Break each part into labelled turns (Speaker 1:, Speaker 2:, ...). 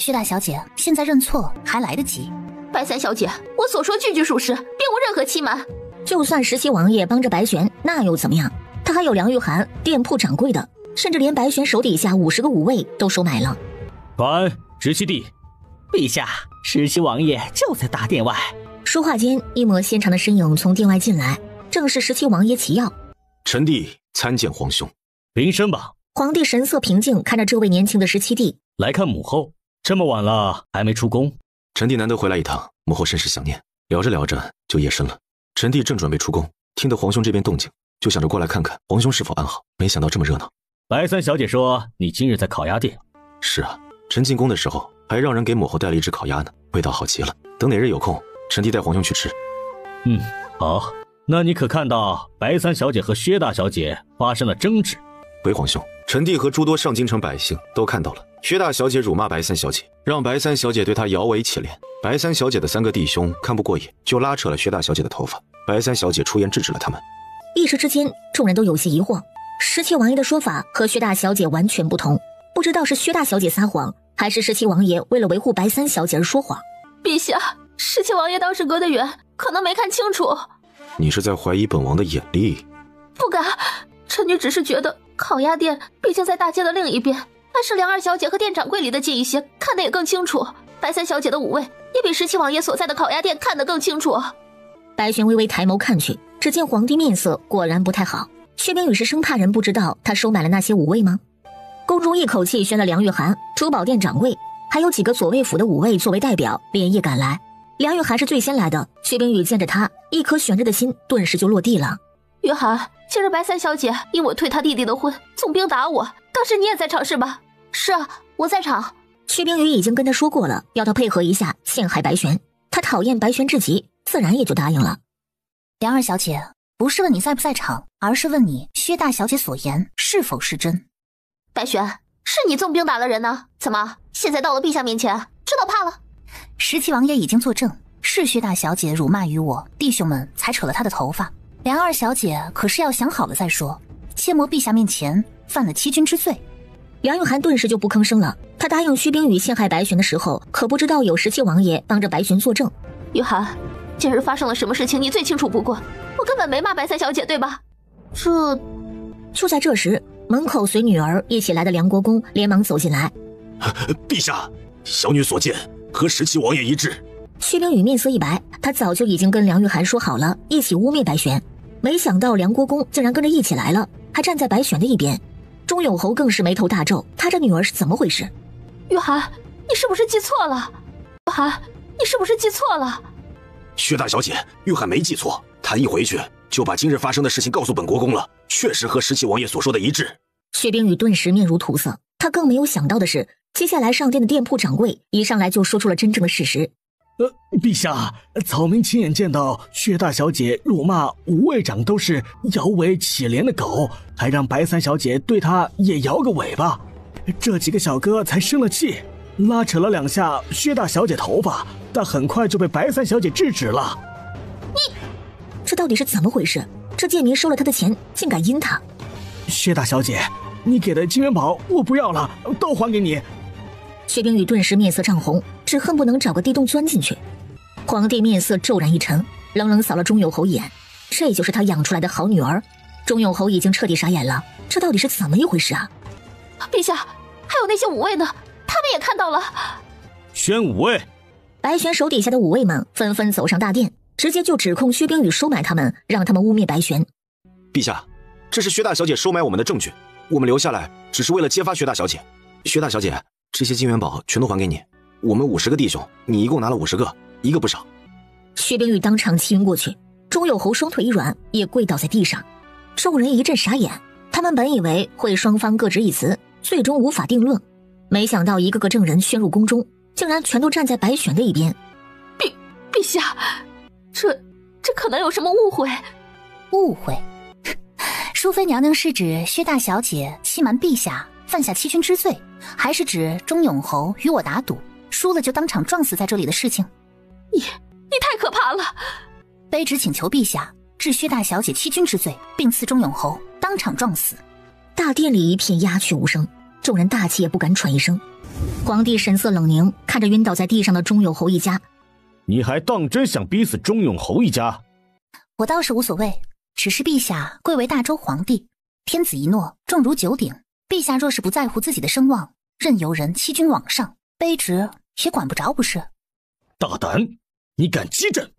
Speaker 1: 薛大小姐，现在认错还来得及。
Speaker 2: 白三小姐，我所说句句属实，并无任何欺瞒。
Speaker 3: 就算17王爷帮着白玄，那又怎么样？他还有梁玉涵店铺掌柜的，甚至连白玄手底下50个武卫都收买了。
Speaker 4: 传17弟。
Speaker 5: 陛下，17王爷就在大殿外。
Speaker 3: 说话间，一抹纤长的身影从殿外进来，正是17王爷齐耀。
Speaker 6: 臣弟参见皇兄。
Speaker 4: 平身吧。
Speaker 3: 皇帝神色平静，看着这位年轻的17弟。
Speaker 4: 来看母后，这么晚了还没出宫。
Speaker 6: 臣弟难得回来一趟，母后甚是想念。聊着聊着就夜深了，臣弟正准备出宫，听得皇兄这边动静，就想着过来看看皇兄是否安好，没想到这么热闹。
Speaker 4: 白三小姐说你今日在烤鸭店。
Speaker 6: 是啊，臣进宫的时候还让人给母后带了一只烤鸭呢，味道好极了。等哪日有空，臣弟带皇兄去吃。
Speaker 4: 好。那你可看到白三小姐和薛大小姐发生了争执？
Speaker 6: 回皇兄，臣弟和诸多上京城百姓都看到了，薛大小姐辱骂白三小姐，让白三小姐对她摇尾乞怜。白三小姐的3个弟兄看不过瘾，就拉扯了薛大小姐的头发。白三小姐出言制止了他们。
Speaker 3: 一时之间，众人都有些疑惑。17王爷的说法和薛大小姐完全不同，不知道是薛大小姐撒谎，还是17王爷为了维护白三小姐而说谎。
Speaker 2: 陛下，17王爷当时隔得远，可能没看清楚。
Speaker 6: 你是在怀疑本王的眼力？
Speaker 2: 不敢，臣女只是觉得烤鸭店毕竟在大街的另一边，还是梁二小姐和店掌柜离得近一些，看得也更清楚。白三小姐的武卫也比17王爷所在的烤鸭店看得更清楚。
Speaker 3: 白玄微微抬眸看去，只见皇帝面色果然不太好。薛冰雨是生怕人不知道他收买了那些武卫吗？宫中一口气宣了梁玉涵、珠宝店掌柜，还有几个左卫府的武卫作为代表连夜赶来。梁玉涵是最先来的，薛冰雨见着他，一颗悬着的心顿时就落地了。
Speaker 2: 玉涵，今日白三小姐因我退她弟弟的婚，纵兵打我，当时你也在场是吧？是啊，我在场。
Speaker 3: 薛冰雨已经跟他说过了，要他配合一下陷害白玄，他讨厌白玄至极，自然也就答应了。
Speaker 1: 梁二小姐，不是问你在不在场，而是问你薛大小姐所言是否是真。
Speaker 2: 白玄，是你纵兵打了人呢？怎么现在到了陛下面前，知道怕了
Speaker 1: ？17王爷已经作证，是薛大小姐辱骂于我，弟兄们才扯了她的头发。梁二小姐可是要想好了再说，切莫陛下面前犯了欺君之罪。
Speaker 3: 梁玉涵顿时就不吭声了。他答应薛冰雨陷害白玄的时候，可不知道有17王爷帮着白玄作证。
Speaker 2: 玉涵，今日发生了什么事情，你最清楚不过。我根本没骂白三小姐，对吧？
Speaker 3: 就在这时，门口随女儿一起来的梁国公连忙走进来。
Speaker 6: 陛下，小女所见和17王爷一致。
Speaker 3: 薛冰雨面色一白，他早就已经跟梁玉涵说好了，一起污蔑白玄，没想到梁国公竟然跟着一起来了，还站在白玄的一边。钟永侯更是眉头大皱，他这女儿是怎么回事？
Speaker 2: 玉涵，你是不是记错了？玉涵，你是不是记错了？
Speaker 6: 薛大小姐，玉涵没记错，她一回去就把今日发生的事情告诉本国公了，确实和17王爷所说的一致。
Speaker 3: 薛冰雨顿时面如土色，他更没有想到的是，接下来上殿的店铺掌柜一上来就说出了真正的事实。
Speaker 4: 陛下，草民亲眼见到薛大小姐辱骂武卫长都是摇尾乞怜的狗，还让白三小姐对她也摇个尾巴。这几个小哥才生了气，拉扯了2下薛大小姐头发，但很快就被白三小姐制止了。
Speaker 3: 这到底是怎么回事？这贱民收了他的钱，竟敢阴他！
Speaker 4: 薛大小姐，你给的金元宝我不要了，都还给你。
Speaker 3: 薛冰雨顿时面色涨红，只恨不能找个地洞钻进去。皇帝面色骤然一沉，冷冷扫了钟永侯一眼，这就是他养出来的好女儿。钟永侯已经彻底傻眼了，这到底是怎么一回事啊？
Speaker 2: 陛下，还有那些武卫呢，他们也看到了。
Speaker 4: 宣武卫！
Speaker 3: 白玄手底下的武卫们纷纷走上大殿，直接就指控薛冰雨收买他们，让他们污蔑白玄。
Speaker 6: 陛下，这是薛大小姐收买我们的证据，我们留下来只是为了揭发薛大小姐。薛大小姐，这些金元宝全都还给你，我们50个弟兄，你一共拿了50个，一个不少。
Speaker 3: 薛冰雨当场气晕过去，钟有侯双腿一软，也跪倒在地上。众人一阵傻眼，他们本以为会双方各执一词，最终无法定论，没想到一个个证人宣入宫中，竟然全都站在白玄的一边。
Speaker 2: 陛下，这可能有什么误会？
Speaker 1: 误会？淑妃娘娘是指薛大小姐欺瞒陛下，犯下欺君之罪，还是指钟永侯与我打赌，输了就当场撞死在这里的事情？
Speaker 2: 你太可怕了！
Speaker 1: 卑职请求陛下治薛大小姐欺君之罪，并赐钟永侯当场撞死。
Speaker 3: 大殿里一片鸦雀无声，众人大气也不敢喘一声。皇帝神色冷凝，看着晕倒在地上的钟有侯一家。
Speaker 7: 你还当真想逼死钟永侯一家？
Speaker 1: 我倒是无所谓，只是陛下贵为大周皇帝，天子一诺，重如九鼎。陛下若是不在乎自己的声望，任由人欺君罔上，卑职也管不着，不是？
Speaker 7: 大胆！你敢欺朕？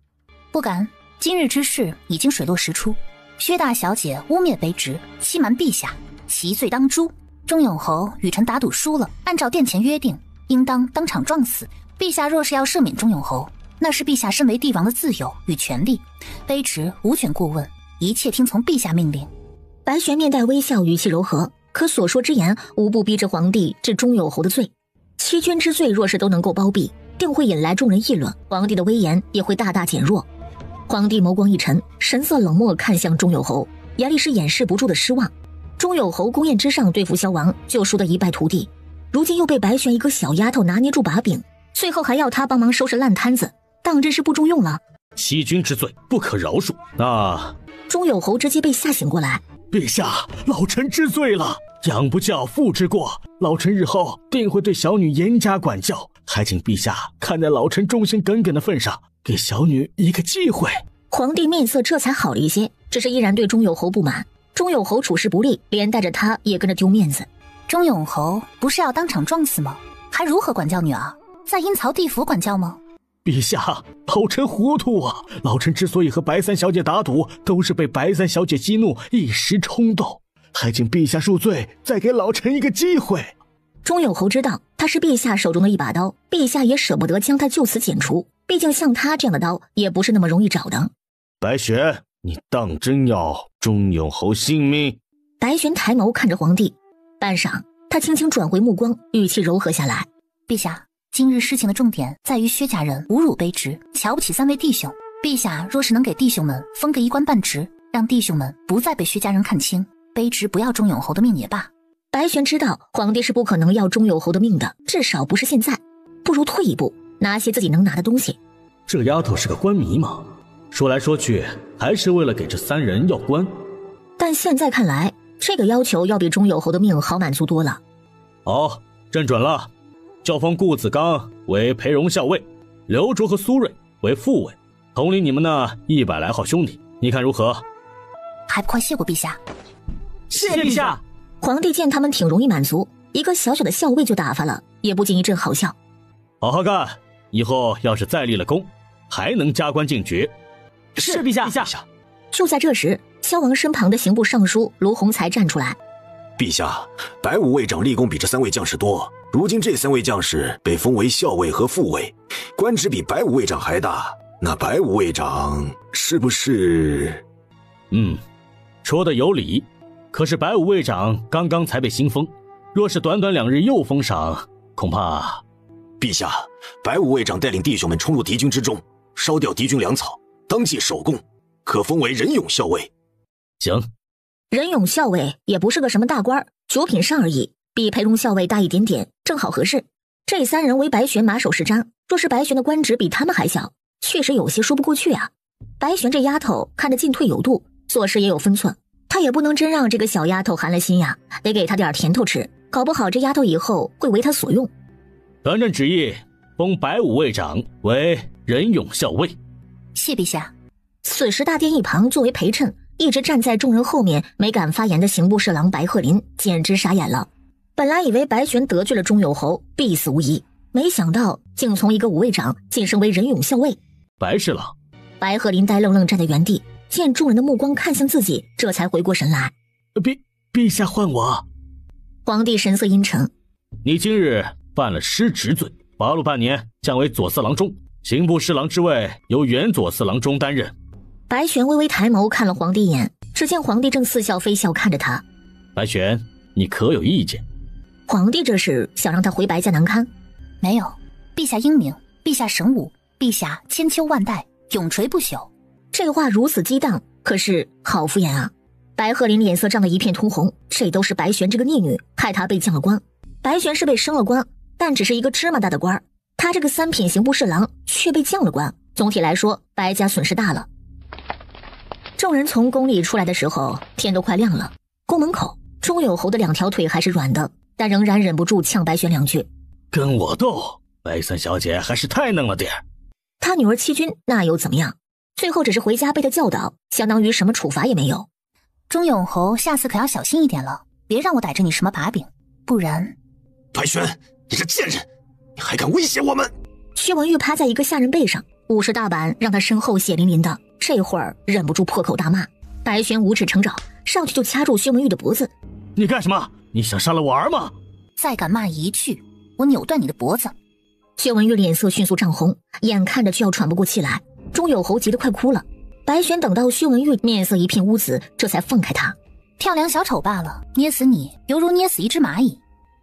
Speaker 1: 不敢。今日之事已经水落石出，薛大小姐污蔑卑职，欺瞒陛下，其罪当诛。钟永侯与臣打赌输了，按照殿前约定，应当当场撞死。陛下若是要赦免钟永侯，那是陛下身为帝王的自由与权利，卑职无权过问，一切听从陛下命令。
Speaker 3: 白玄面带微笑，语气柔和，可所说之言无不逼着皇帝治钟有侯的罪。欺君之罪若是都能够包庇，定会引来众人议论，皇帝的威严也会大大减弱。皇帝眸光一沉，神色冷漠看向钟有侯，眼里是掩饰不住的失望。钟有侯宫宴之上对付萧王就输得一败涂地，如今又被白玄一个小丫头拿捏住把柄，最后还要他帮忙收拾烂摊子，当真是不中用了。
Speaker 7: 欺君之罪不可饶恕。那
Speaker 3: 钟有侯直接被吓醒过来。
Speaker 4: 陛下，老臣知罪了，养不教，父之过，老臣日后定会对小女严加管教，还请陛下看在老臣忠心耿耿的份上，给小女一个机会。
Speaker 3: 皇帝面色这才好了一些，只是依然对钟有侯不满。钟有侯处事不力，连带着他也跟着丢面子。
Speaker 1: 钟永侯不是要当场撞死吗？还如何管教女儿？在阴曹地府管教吗？
Speaker 4: 陛下，老臣糊涂啊！老臣之所以和白三小姐打赌，都是被白三小姐激怒，一时冲动，还请陛下恕罪，再给老臣一个机会。
Speaker 3: 钟有侯知道他是陛下手中的一把刀，陛下也舍不得将他就此剪除，毕竟像他这样的刀也不是那么容易找的。
Speaker 7: 白玄，你当真要钟永侯性命？
Speaker 3: 白玄抬眸看着皇帝，半晌他轻轻转回目光，语气柔和下来。
Speaker 1: 陛下，今日事情的重点在于薛家人侮辱卑职，瞧不起三位弟兄。陛下若是能给弟兄们封个一官半职，让弟兄们不再被薛家人看轻，卑职不要钟永侯的命也罢。
Speaker 3: 白玄知道皇帝是不可能要钟有侯的命的，至少不是现在，不如退一步，拿些自己能拿的东西。
Speaker 4: 这丫头是个官迷嘛，说来说去还是为了给这三人要官。
Speaker 3: 但现在看来，这个要求要比钟有侯的命好满足多了。
Speaker 4: 好，朕准了，教封顾子刚为裴荣校尉，刘卓和苏瑞为副尉，统领你们那100来号兄弟，你看如何？
Speaker 1: 还不快谢过陛下。
Speaker 5: 谢陛下。
Speaker 3: 皇帝见他们挺容易满足，一个小小的校尉就打发了，也不禁一阵好笑。
Speaker 4: 好好干，以后要是再立了功，还能加官进爵。
Speaker 5: 是陛下。
Speaker 3: 就在这时，萧王身旁的刑部尚书卢洪才站出来。
Speaker 6: 陛下，白武卫长立功比这3位将士多，如今这3位将士被封为校尉和副尉，官职比白武卫长还大，那白武卫长是不是……
Speaker 4: 说的有理。可是白武卫长刚刚才被新封，若是短短2日又封赏，恐怕……
Speaker 6: 陛下，白武卫长带领弟兄们冲入敌军之中，烧掉敌军粮草，当即首功，可封为仁勇校尉。
Speaker 4: 行，
Speaker 3: 仁勇校尉也不是个什么大官，9品上而已，比裴荣校尉大一点点，正好合适。这3人为白玄马首是瞻，若是白玄的官职比他们还小，确实有些说不过去啊。白玄这丫头看着进退有度，做事也有分寸，他也不能真让这个小丫头寒了心呀，得给她点甜头吃，搞不好这丫头以后会为他所用。
Speaker 4: 传朕旨意，封白武卫长为仁勇校尉。
Speaker 1: 谢陛下。
Speaker 3: 此时大殿一旁作为陪衬，一直站在众人后面没敢发言的刑部侍郎白鹤林简直傻眼了。本来以为白玄得罪了钟有侯必死无疑，没想到竟从一个武卫长晋升为仁勇校尉。
Speaker 4: 白侍郎。
Speaker 3: 白鹤林呆愣愣站在原地，见众人的目光看向自己，这才回过神来。
Speaker 4: 陛下唤我。
Speaker 3: 皇帝神色阴沉。
Speaker 4: 你今日犯了失职罪，罚入半年，降为左侍郎中，刑部侍郎之位由原左侍郎中担任。
Speaker 3: 白玄微微抬眸看了皇帝一眼，只见皇帝正似笑非笑看着他。
Speaker 4: 白玄，你可有意见？
Speaker 3: 皇帝这是想让他回白家难堪？
Speaker 1: 没有，陛下英明，陛下神武，陛下千秋万代，永垂不朽。
Speaker 3: 这话如此激荡，可是好敷衍啊。白鹤林脸色涨得一片通红，这都是白玄这个逆女害他被降了官。白玄是被升了官，但只是一个芝麻大的官，他这个3品刑部侍郎却被降了官，总体来说白家损失大了。众人从宫里出来的时候，天都快亮了。宫门口，钟有侯的2条腿还是软的，但仍然忍不住呛白玄2句。
Speaker 4: 跟我斗，白三小姐还是太嫩了点。
Speaker 3: 他女儿欺君那又怎么样？最后只是回家被他教导，相当于什么处罚也没有。
Speaker 1: 钟永侯，下次可要小心一点了，别让我逮着你什么把柄，不然……
Speaker 6: 白玄，你这贱人，你还敢威胁我们！
Speaker 3: 薛文玉趴在一个下人背上，50大板让他身后血淋淋的，这会儿忍不住破口大骂。白玄无耻成爪，上去就掐住薛文玉的脖子。
Speaker 4: 你干什么？你想杀了我儿吗？
Speaker 1: 再敢骂一句，我扭断你的脖子！
Speaker 3: 薛文玉脸色迅速涨红，眼看着就要喘不过气来。钟有侯急得快哭了。白玄等到薛文玉面色一片乌紫，这才放开他。
Speaker 1: 跳梁小丑罢了，捏死你犹如捏死一只蚂蚁。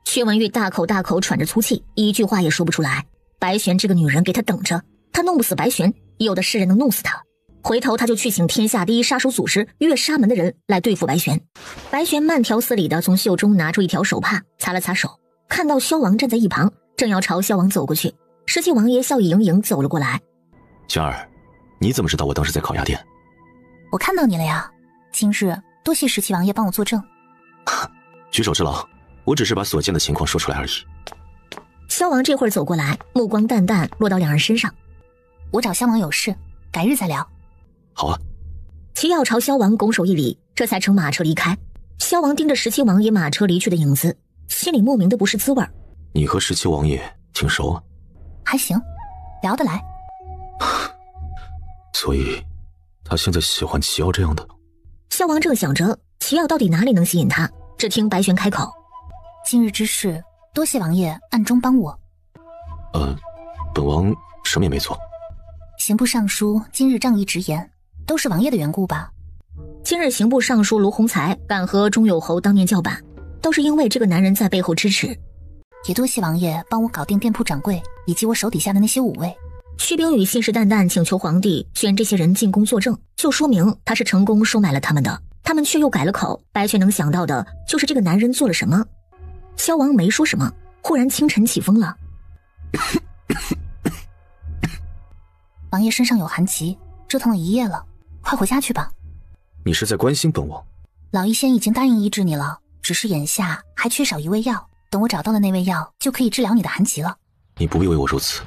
Speaker 3: 薛文玉大口大口喘着粗气，一句话也说不出来。白玄这个女人给他等着，他弄不死白玄，有的是人能弄死他。回头他就去请天下第一杀手祖师月沙门的人来对付白玄。白玄慢条斯理地从袖中拿出一条手帕，擦了擦手，看到萧王站在一旁，正要朝萧王走过去。石岐王爷笑意盈盈走了过来。
Speaker 6: 玄儿，你怎么知道我当时在烤鸭店？
Speaker 1: 我看到你了呀，今日多谢石岐王爷帮我作证。
Speaker 6: 举手之劳，我只是把所见的情况说出来而已。
Speaker 3: 萧王这会儿走过来，目光淡淡落到两人身上。
Speaker 1: 我找萧王有事，改日再聊。
Speaker 6: 好啊。
Speaker 3: 齐耀朝萧王拱手一礼，这才乘马车离开。萧王盯着17王爷马车离去的影子，心里莫名的不是滋味。
Speaker 6: 你和17王爷挺熟啊？
Speaker 1: 还行，聊得来。
Speaker 6: 所以他现在喜欢齐耀这样的？
Speaker 3: 萧王正想着齐耀到底哪里能吸引他，只听白玄开口：
Speaker 1: 今日之事多谢王爷暗中帮我。
Speaker 6: 本王什么也没做。
Speaker 1: 刑部尚书今日仗义直言，都是王爷的缘故吧？
Speaker 3: 今日刑部尚书卢洪才敢和钟有侯当面叫板，都是因为这个男人在背后支持。
Speaker 1: 也多谢王爷帮我搞定店铺掌柜以及我手底下的那些武卫。
Speaker 3: 薛冰雨信誓旦旦请求皇帝选这些人进宫作证，就说明他是成功收买了他们的，他们却又改了口。白玄能想到的就是这个男人做了什么。萧王没说什么，忽然清晨起风了。
Speaker 1: 王爷身上有寒疾，折腾了一夜了，快回家去吧。
Speaker 6: 你是在关心本王？
Speaker 1: 老医仙已经答应医治你了，只是眼下还缺少一味药，等我找到了那味药，就可以治疗你的寒疾了。
Speaker 6: 你不必为我如此，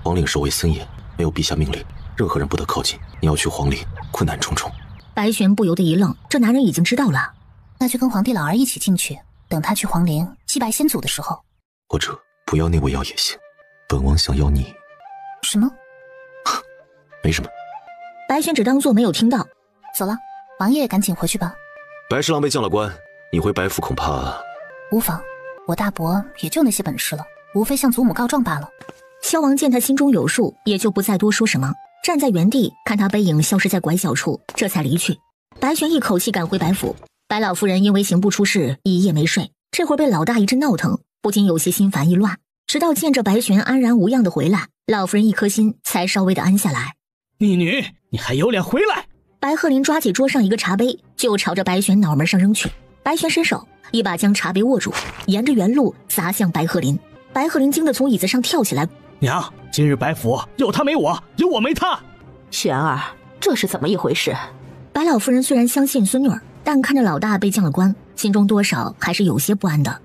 Speaker 6: 皇陵守卫森严，没有陛下命令，任何人不得靠近。你要去皇陵，困难重重。
Speaker 3: 白玄不由得一愣，这男人已经知道了。
Speaker 1: 那就跟皇帝老儿一起进去，等他去皇陵祭拜先祖的时候。
Speaker 6: 或者不要那味药也行，本王想要你。
Speaker 1: 什么？
Speaker 6: 没什么。
Speaker 3: 白玄只当作没有听到。
Speaker 1: 走了，王爷赶紧回去吧。
Speaker 6: 白侍郎被降了官，你回白府恐怕……
Speaker 1: 无妨，我大伯也就那些本事了，无非向祖母告状罢了。
Speaker 3: 萧王见他心中有数，也就不再多说什么，站在原地看他背影消失在拐角处，这才离去。白玄一口气赶回白府，白老夫人因为刑部出事一夜没睡，这会儿被老大一阵闹腾，不禁有些心烦意乱。直到见着白玄安然无恙的回来，老夫人一颗心才稍微的安下来。
Speaker 4: 逆女，你还有脸回来？
Speaker 3: 白鹤林抓起桌上一个茶杯，就朝着白玄脑门上扔去。白玄伸手一把将茶杯握住，沿着原路砸向白鹤林。白鹤林惊得从椅子上跳起来。
Speaker 4: 娘，今日白府有他没我，有我没他。
Speaker 2: 玄儿，这是怎么一回事？
Speaker 3: 白老夫人虽然相信孙女儿，但看着老大被降了官，心中多少还是有些不安的。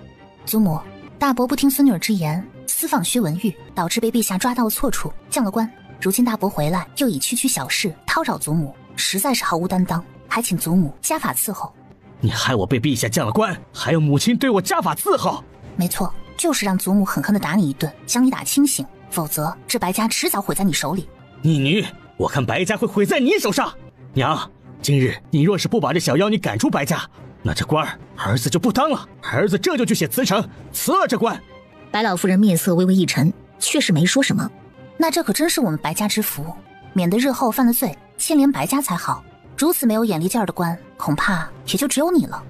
Speaker 1: 祖母，大伯不听孙女儿之言，私访薛文玉，导致被陛下抓到了错处，降了官。如今大伯回来，又以区区小事叨扰祖母，实在是毫无担当，还请祖母加法伺候。
Speaker 4: 你害我被陛下降了官，还有母亲对我加法伺候。
Speaker 1: 没错，就是让祖母狠狠地打你一顿，将你打清醒，否则这白家迟早毁在你手里。
Speaker 4: 逆女，我看白家会毁在你手上。娘，今日你若是不把这小妖女赶出白家，那这官儿子就不当了，儿子这就去写辞呈，辞了这官。
Speaker 3: 白老夫人面色微微一沉，却是没说什么。
Speaker 1: 那这可真是我们白家之福，免得日后犯了罪牵连白家才好。如此没有眼力劲儿的官，恐怕也就只有你了。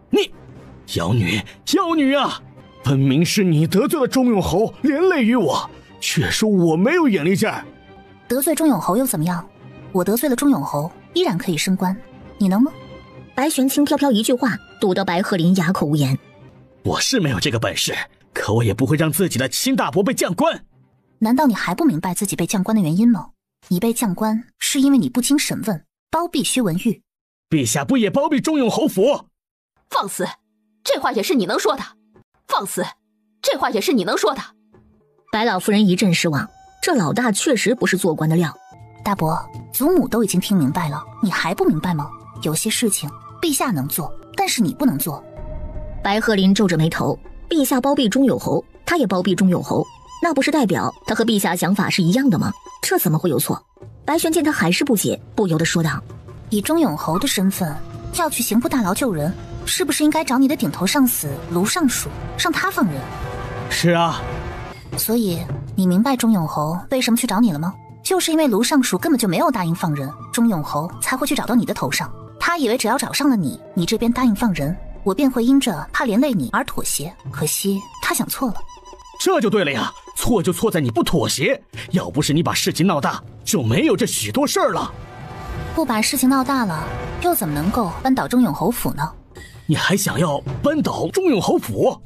Speaker 4: 你妖女，妖女啊！分明是你得罪了钟永侯，连累于我，却说我没有眼力劲儿。
Speaker 1: 得罪钟永侯又怎么样？我得罪了钟永侯，依然可以升官，你能吗？
Speaker 3: 白玄轻飘飘一句话，堵得白鹤林哑口无言。
Speaker 4: 我是没有这个本事，可我也不会让自己的亲大伯被降官。
Speaker 1: 难道你还不明白自己被降官的原因吗？你被降官是因为你不经审问，包庇薛文玉。
Speaker 4: 陛下不也包庇钟永侯府？
Speaker 2: 放肆！这话也是你能说的？放肆！这话也是你能说的？
Speaker 3: 白老夫人一阵失望，这老大确实不是做官的料。
Speaker 1: 大伯，祖母都已经听明白了，你还不明白吗？有些事情陛下能做，但是你不能做。
Speaker 3: 白鹤林皱着眉头，陛下包庇钟有侯，他也包庇钟有侯，那不是代表他和陛下想法是一样的吗？这怎么会有错？白玄见他还是不解，不由得说道：
Speaker 1: 以钟永侯的身份要去刑部大牢救人，是不是应该找你的顶头上司卢尚书，让他放人？
Speaker 4: 是啊。
Speaker 1: 所以你明白钟永侯为什么去找你了吗？就是因为卢尚书根本就没有答应放人，钟永侯才会去找到你的头上。他以为只要找上了你，你这边答应放人，我便会因着怕连累你而妥协。可惜他想错了。
Speaker 4: 这就对了呀，错就错在你不妥协，要不是你把事情闹大，就没有这许多事儿了。
Speaker 1: 不把事情闹大了，又怎么能够扳倒钟永侯府呢？
Speaker 4: 你还想要扳倒钟永侯府？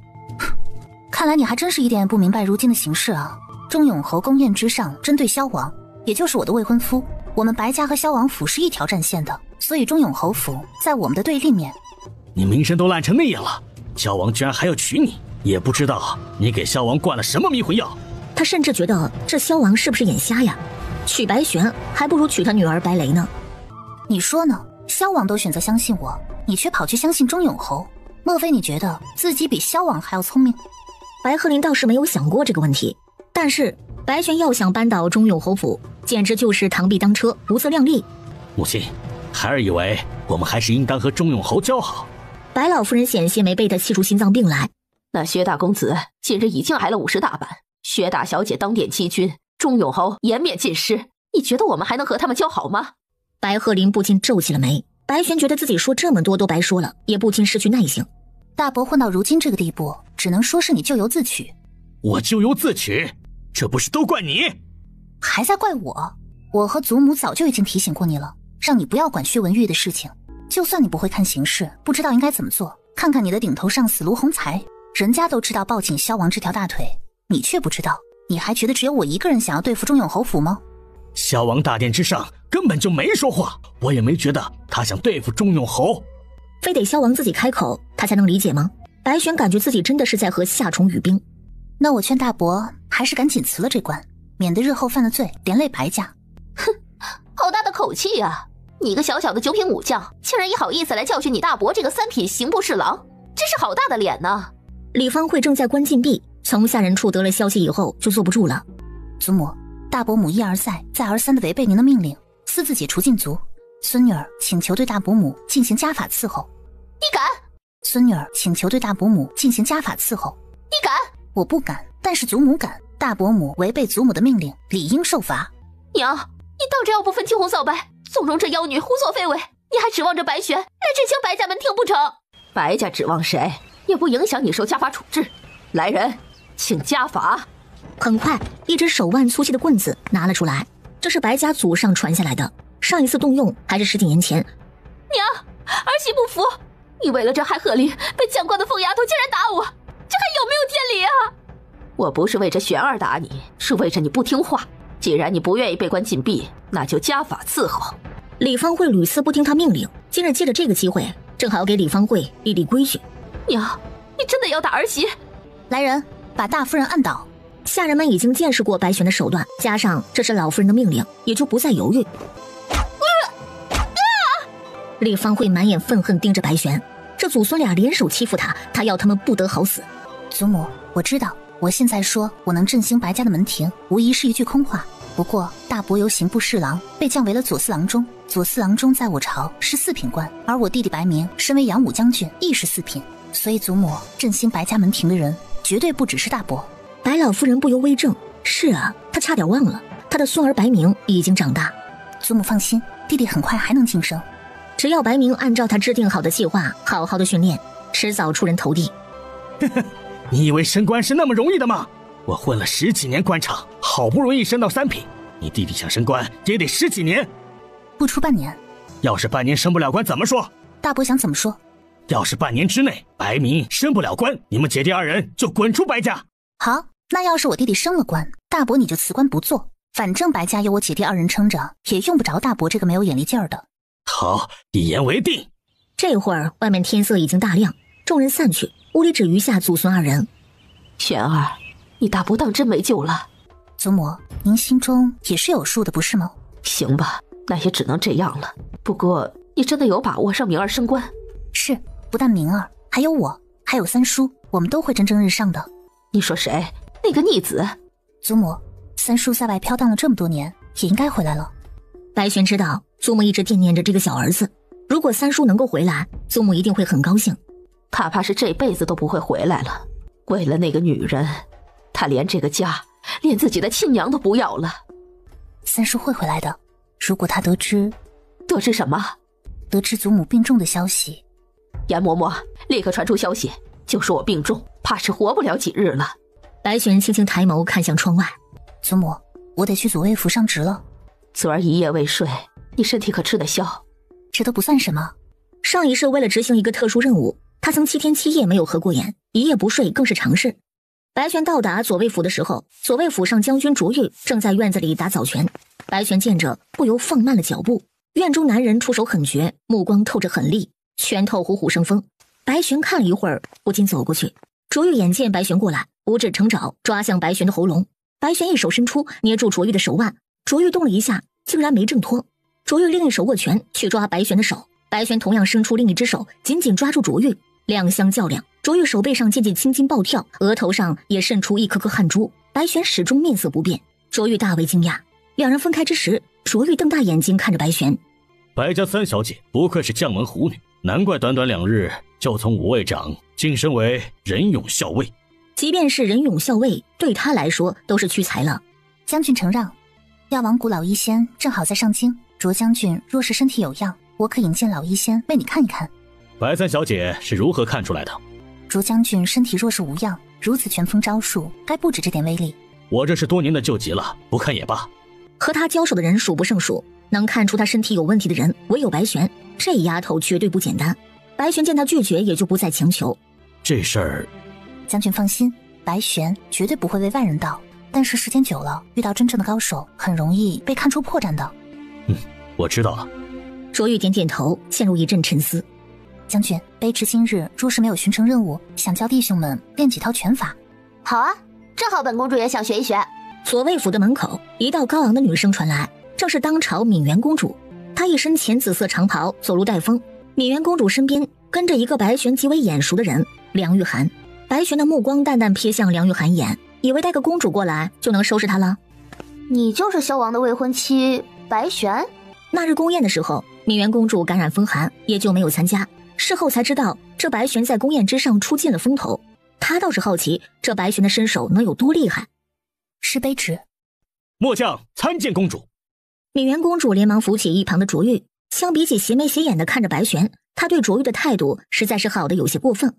Speaker 1: 看来你还真是一点也不明白如今的形势啊。钟永侯宫宴之上针对萧王，也就是我的未婚夫，我们白家和萧王府是一条战线的，所以钟永侯府在我们的对立面。
Speaker 4: 你名声都烂成那样了，萧王居然还要娶你，也不知道你给萧王灌了什么迷魂药。
Speaker 3: 他甚至觉得这萧王是不是眼瞎呀？娶白玄还不如娶他女儿白雷呢。
Speaker 1: 你说呢？萧王都选择相信我，你却跑去相信钟永侯，莫非你觉得自己比萧王还要聪明？
Speaker 3: 白鹤林倒是没有想过这个问题，但是白玄要想扳倒钟永侯府，简直就是螳臂当车，不自量力。
Speaker 4: 母亲，孩儿以为我们还是应当和钟永侯交好。
Speaker 3: 白老夫人险些没被他气出心脏病来。
Speaker 2: 那薛大公子近日已经挨了50大板，薛大小姐当殿欺君，钟永侯颜面尽失，你觉得我们还能和他们交好吗？
Speaker 3: 白鹤林不禁皱起了眉。白玄觉得自己说这么多都白说了，也不禁失去耐性。
Speaker 1: 大伯混到如今这个地步，只能说是你咎由自取。
Speaker 4: 我咎由自取？这不是都怪你？
Speaker 1: 还在怪我？我和祖母早就已经提醒过你了，让你不要管薛文玉的事情。就算你不会看形势，不知道应该怎么做，看看你的顶头上司卢洪才，人家都知道抱紧萧王这条大腿，你却不知道。你还觉得只有我一个人想要对付钟永侯府吗？
Speaker 4: 萧王大殿之上根本就没说话，我也没觉得他想对付钟永侯。
Speaker 3: 非得萧王自己开口他才能理解吗？白玄感觉自己真的是在和夏虫语冰。
Speaker 1: 那我劝大伯还是赶紧辞了这官，免得日后犯了罪连累白家。
Speaker 2: 哼，好大的口气啊！你一个小小的9品武将，竟然也好意思来教训你大伯这个3品刑部侍郎，真是好大的脸呢！
Speaker 3: 李方慧正在关禁闭，从下人处得了消息以后就坐不住了。
Speaker 1: 祖母，大伯母一而再再而三地违背您的命令，私自解除禁足。孙女儿请求对大伯母进行家法伺候。
Speaker 2: 你敢？
Speaker 1: 孙女儿请求对大伯母进行家法伺候。
Speaker 2: 你敢？
Speaker 1: 我不敢，但是祖母敢。大伯母违背祖母的命令，理应受罚。
Speaker 2: 娘，你当真要不分青红皂白，纵容这妖女胡作非为？你还指望着白玄来振兴白家门庭不成？白家指望谁，也不影响你受家法处置。来人，请家法。
Speaker 3: 很快，一只手腕粗细的棍子拿了出来，这是白家祖上传下来的，上一次动用还是10几年前。
Speaker 2: 娘，儿媳不服，你为了这海鹤林被将官的疯丫头竟然打我，这还有没有天理啊？我不是为着玄儿打你，是为着你不听话。既然你不愿意被关禁闭，那就家法伺候。
Speaker 3: 李方慧屡次不听他命令，今日借着这个机会，正好给李方慧立立规矩。
Speaker 2: 娘，你真的要打儿媳？
Speaker 1: 来人，把大夫人按倒。
Speaker 3: 下人们已经见识过白玄的手段，加上这是老夫人的命令，也就不再犹豫。李方慧满眼愤恨盯着白玄，这祖孙俩联手欺负他，他要他们不得好死。
Speaker 1: 祖母，我知道，我现在说我能振兴白家的门庭，无疑是一句空话。不过大伯由刑部侍郎被降为了左司郎中，左司郎中在我朝是4品官，而我弟弟白明身为扬武将军亦是4品，所以祖母振兴白家门庭的人绝对不只是大伯。
Speaker 3: 白老夫人不由微怔，是啊，她差点忘了，她的孙儿白明已经长大。
Speaker 1: 祖母放心，弟弟很快还能晋升。
Speaker 3: 只要白明按照他制定好的计划好好的训练，迟早出人头地。
Speaker 4: 你以为升官是那么容易的吗？我混了10几年官场，好不容易升到3品，你弟弟想升官也得10几年，
Speaker 1: 不出半年。
Speaker 4: 要是半年升不了官怎么说？
Speaker 1: 大伯想怎么说？
Speaker 4: 要是半年之内白明升不了官，你们姐弟2人就滚出白家。
Speaker 1: 好，那要是我弟弟升了官，大伯你就辞官不做，反正白家有我姐弟2人撑着，也用不着大伯这个没有眼力劲儿的。
Speaker 4: 好，一言为定。
Speaker 3: 这会儿外面天色已经大亮，众人散去，屋里只余下祖孙2人。
Speaker 2: 玄儿，你大不当真没救了。
Speaker 1: 祖母，您心中也是有数的，不是吗？
Speaker 2: 行吧，那也只能这样了。不过你真的有把握让明儿升官？
Speaker 1: 是，不但明儿，还有我，还有三叔，我们都会蒸蒸日上的。
Speaker 2: 你说谁？那个逆子？
Speaker 1: 祖母，三叔在外飘荡了这么多年，也应该回来了。
Speaker 3: 白玄知道祖母一直惦念着这个小儿子，如果三叔能够回来，祖母一定会很高兴。
Speaker 2: 他怕是这辈子都不会回来了。为了那个女人，他连这个家，连自己的亲娘都不要了。
Speaker 1: 三叔会回来的，如果他得知
Speaker 2: 什么？
Speaker 1: 得知祖母病重的消息。
Speaker 2: 严嬷嬷，立刻传出消息，就说我病重，怕是活不了几日了。
Speaker 3: 白玄轻轻抬眸看向窗外，
Speaker 1: 祖母，我得去左卫府上职了。
Speaker 2: 昨儿一夜未睡，你身体可吃得消？
Speaker 1: 这都不算什么。
Speaker 3: 上一世为了执行一个特殊任务，他曾7天7夜没有合过眼，一夜不睡更是常事。白玄到达左卫府的时候，左卫府上将军卓玉正在院子里打早拳。白玄见着不由放慢了脚步，院中男人出手狠绝，目光透着狠厉，拳头虎虎生风。白玄看了一会儿，不禁走过去。卓玉眼见白玄过来，五指成爪抓向白玄的喉咙。白玄一手伸出捏住卓玉的手腕，卓玉动了一下，竟然没挣脱。卓玉另一手握拳去抓白玄的手，白玄同样伸出另一只手紧紧抓住卓玉，两相较量。卓玉手背上渐渐青筋暴跳，额头上也渗出一颗颗汗珠。白玄始终面色不变，卓玉大为惊讶。两人分开之时，卓玉瞪大眼睛看着白玄。
Speaker 7: 白家三小姐不愧是将门虎女，难怪短短2日就从5位长晋升为仁勇校尉。
Speaker 3: 即便是仁勇校尉，对他来说都是屈才了。
Speaker 1: 将军承让，药王谷老医仙正好在上京，卓将军若是身体有恙，我可引荐老医仙为你看一看。
Speaker 7: 白三小姐是如何看出来的？
Speaker 1: 卓将军身体若是无恙，如此拳风招数，该不止这点威力。
Speaker 7: 我这是多年的救急了，不看也罢。
Speaker 3: 和他交手的人数不胜数，能看出他身体有问题的人唯有白玄，这丫头绝对不简单。白玄见他拒绝，也就不再强求。
Speaker 7: 这事儿，
Speaker 1: 将军放心，白玄绝对不会为外人道，但是时间久了，遇到真正的高手，很容易被看出破绽的。
Speaker 7: 我知道了。
Speaker 3: 卓玉点点头，陷入一阵沉思。
Speaker 1: 将军，卑职今日若是没有巡城任务，想教弟兄们练几套拳法。
Speaker 2: 好啊，正好本公主也想学一学。
Speaker 3: 左卫府的门口，一道高昂的女声传来，正是当朝敏元公主。她一身浅紫色长袍，走路带风。敏元公主身边跟着一个白玄极为眼熟的人，梁玉涵。白玄的目光淡淡瞥向梁玉涵一眼，以为带个公主过来就能收拾她了。
Speaker 2: 你就是萧王的未婚妻白玄？
Speaker 3: 那日宫宴的时候，敏元公主感染风寒，也就没有参加。事后才知道，这白玄在宫宴之上出尽了风头。她倒是好奇，这白玄的身手能有多厉害。
Speaker 1: 是卑职。
Speaker 7: 末将参见公主。
Speaker 3: 敏元公主连忙扶起一旁的卓玉，相比起斜眉斜眼的看着白玄，她对卓玉的态度实在是好的有些过分。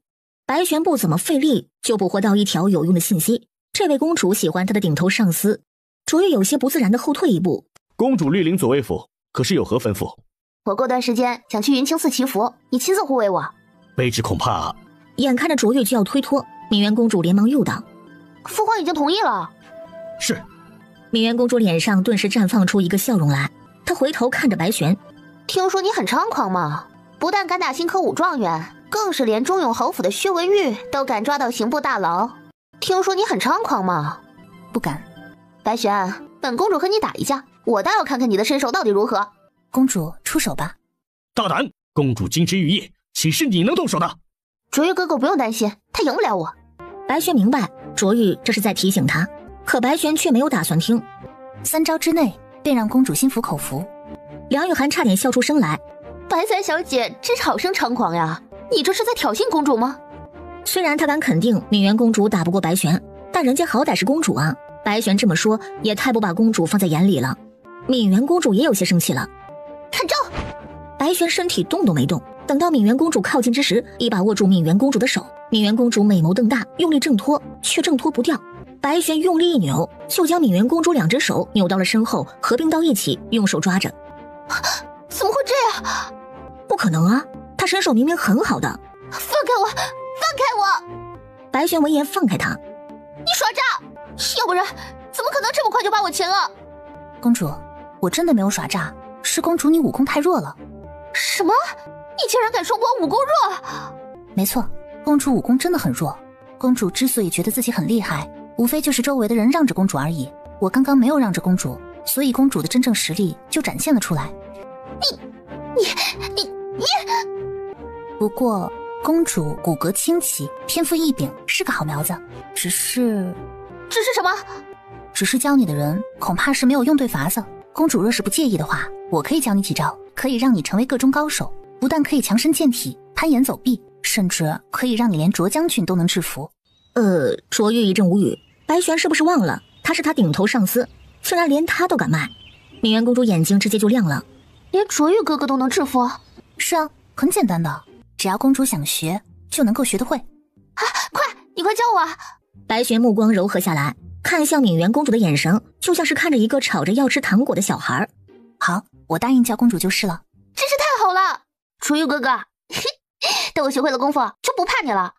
Speaker 3: 白玄不怎么费力就捕获到一条有用的信息，这位公主喜欢他的顶头上司。卓玉有些不自然的后退一步。
Speaker 7: 公主莅临左卫府，可是有何吩咐？
Speaker 2: 我过段时间想去云清寺祈福，你亲自护卫我。
Speaker 7: 卑职恐怕……
Speaker 3: 眼看着卓玉就要推脱，敏元公主连忙诱导。
Speaker 2: 父皇已经同意了。
Speaker 7: 是。
Speaker 3: 敏元公主脸上顿时绽放出一个笑容来，她回头看着白玄。
Speaker 2: 听说你很猖狂嘛，不但敢打新科武状元，更是连忠永侯府的薛文玉都敢抓到刑部大牢。听说你很猖狂嘛？
Speaker 1: 不敢。
Speaker 2: 白玄，本公主和你打一架，我倒要看看你的身手到底如何。
Speaker 1: 公主出手吧。
Speaker 7: 大胆！公主金枝玉叶，岂是你能动手的？
Speaker 2: 卓玉哥哥不用担心，他赢不了我。
Speaker 3: 白玄明白卓玉这是在提醒他，可白玄却没有打算听。
Speaker 1: 3招之内便让公主心服口服。
Speaker 3: 梁玉涵差点笑出声来。
Speaker 2: 白三小姐真是好生猖狂呀，你这是在挑衅公主吗？
Speaker 3: 虽然他敢肯定敏元公主打不过白玄，但人家好歹是公主啊，白玄这么说也太不把公主放在眼里了。敏元公主也有些生气了。
Speaker 2: 看招！
Speaker 3: 白玄身体动都没动，等到敏元公主靠近之时，一把握住敏元公主的手。敏元公主美眸瞪大，用力挣脱，却挣脱不掉。白玄用力一扭，就将敏元公主2只手扭到了身后，合并到一起，用手抓着。
Speaker 2: 怎么会这样？
Speaker 3: 不可能啊，他身手明明很好的。
Speaker 2: 放开我！放开我！
Speaker 3: 白玄闻言放开他。
Speaker 2: 你耍诈！要不然怎么可能这么快就把我擒了？
Speaker 1: 公主，我真的没有耍诈，是公主你武功太弱了。
Speaker 2: 什么？你竟然敢说我武功弱？
Speaker 1: 没错，公主武功真的很弱。公主之所以觉得自己很厉害，无非就是周围的人让着公主而已。我刚刚没有让着公主，所以公主的真正实力就展现了出来。
Speaker 2: 你！
Speaker 1: 不过公主骨骼清奇，天赋异禀，是个好苗子。只是
Speaker 2: 什么？
Speaker 1: 只是教你的人恐怕是没有用对法子。公主若是不介意的话，我可以教你几招，可以让你成为个中高手，不但可以强身健体、攀岩走壁，甚至可以让你连卓将军都能制服。
Speaker 3: 卓玉一阵无语，白玄是不是忘了他是他顶头上司，竟然连他都敢卖？敏媛公主眼睛直接就亮了，
Speaker 2: 连卓玉哥哥都能制服？
Speaker 1: 是啊，很简单的，只要公主想学，就能够学得会。
Speaker 2: 你快教我啊！
Speaker 3: 白玄目光柔和下来，看向敏媛公主的眼神就像是看着一个吵着要吃糖果的小孩。
Speaker 1: 好，我答应教公主就是了。
Speaker 2: 真是太好了，卓玉哥哥，等我学会了功夫就不怕你了。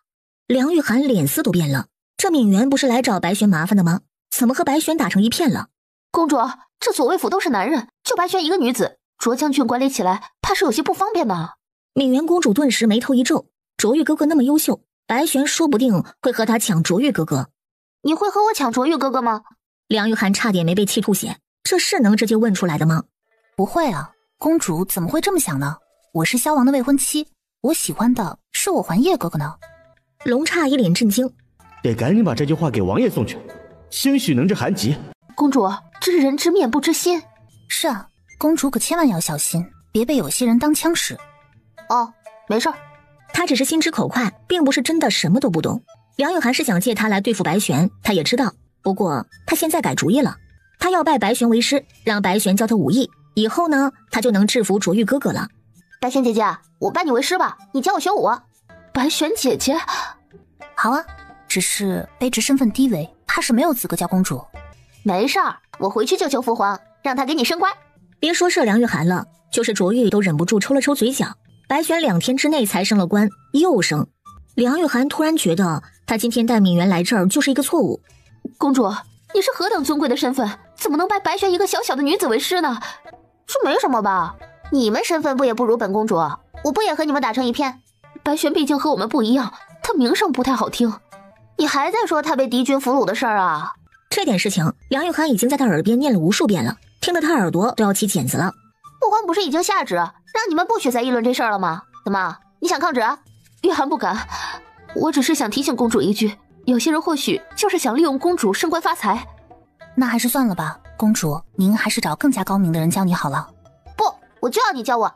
Speaker 3: 梁玉涵脸色都变了，这敏媛不是来找白玄麻烦的吗？怎么和白玄打成一片了？
Speaker 2: 公主，这左卫府都是男人，就白玄一个女子，卓将军管理起来怕是有些不方便呢。
Speaker 3: 敏媛公主顿时眉头一皱，卓玉哥哥那么优秀，白玄说不定会和他抢卓玉哥哥。
Speaker 2: 你会和我抢卓玉哥哥吗？
Speaker 3: 梁玉涵差点没被气吐血，这是能直接问出来的吗？
Speaker 1: 不会啊，公主怎么会这么想呢？我是萧王的未婚妻，我喜欢的是我还叶哥哥呢。
Speaker 3: 龙诧一脸震惊，
Speaker 8: 得赶紧把这句话给王爷送去，兴许能治寒疾。
Speaker 2: 公主，知人知面不知心。
Speaker 1: 是啊，公主可千万要小心，别被有些人当枪使。
Speaker 2: 哦，没事儿。
Speaker 3: 他只是心直口快，并不是真的什么都不懂。梁玉涵是想借他来对付白玄，他也知道，不过他现在改主意了，他要拜白玄为师，让白玄教他武艺，以后呢，他就能制服卓玉哥哥了。
Speaker 2: 白玄姐姐，我拜你为师吧，你教我学武。白玄姐姐，
Speaker 1: 好啊，只是卑职身份低微，怕是没有资格教公主。
Speaker 2: 没事儿，我回去就求父皇，让他给你升官。
Speaker 3: 别说是梁玉涵了，就是卓玉都忍不住抽了抽嘴角。白玄2天之内才升了官，又升。梁玉涵突然觉得他今天带敏媛来这儿就是一个错误。
Speaker 2: 公主，你是何等尊贵的身份，怎么能拜白玄一个小小的女子为师呢？这没什么吧，你们身份不也不如本公主，我不也和你们打成一片？白玄毕竟和我们不一样，他名声不太好听。你还在说他被敌军俘虏的事儿啊？
Speaker 3: 这点事情梁玉涵已经在他耳边念了无数遍了，听得他耳朵都要起茧子了。
Speaker 2: 父皇不是已经下旨让你们不许再议论这事儿了吗？怎么，你想抗旨？玉涵不敢，我只是想提醒公主一句，有些人或许就是想利用公主升官发财。
Speaker 1: 那还是算了吧，公主，您还是找更加高明的人教你好了。
Speaker 2: 不，我就要你教我。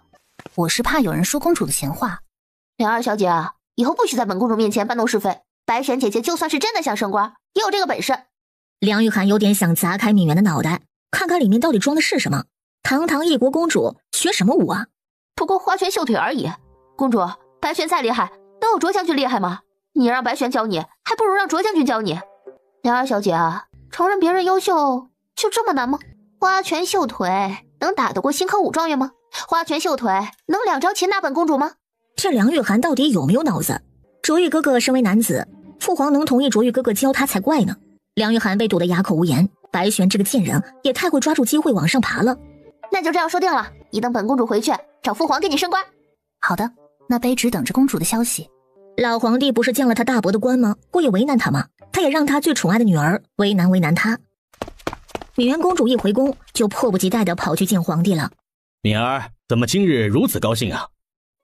Speaker 1: 我是怕有人说公主的闲话。
Speaker 2: 梁二小姐啊，以后不许在本公主面前搬弄是非。白玄姐姐就算是真的想升官，也有这个本事。
Speaker 3: 梁玉涵有点想砸开敏媛的脑袋，看看里面到底装的是什么。堂堂一国公主，学什么武啊？
Speaker 2: 不过花拳绣腿而已。公主，白玄再厉害，能有卓将军厉害吗？你让白玄教你，还不如让卓将军教你。梁二小姐啊，承认别人优秀就这么难吗？花拳绣腿能打得过新科武状元吗？花拳绣腿能2招擒拿本公主吗？
Speaker 3: 这梁玉涵到底有没有脑子？卓玉哥哥身为男子，父皇能同意卓玉哥哥教他才怪呢。梁玉涵被堵得哑口无言，白玄这个贱人也太会抓住机会往上爬了。
Speaker 2: 那就这样说定了，你等本公主回去，找父皇给你升官。
Speaker 1: 好的，那卑职等着公主的消息。
Speaker 3: 老皇帝不是降了他大伯的官吗？故意为难他吗？他也让他最宠爱的女儿为难他。敏媛公主一回宫，就迫不及待地跑去见皇帝了。
Speaker 7: 敏儿，怎么今日如此高兴啊？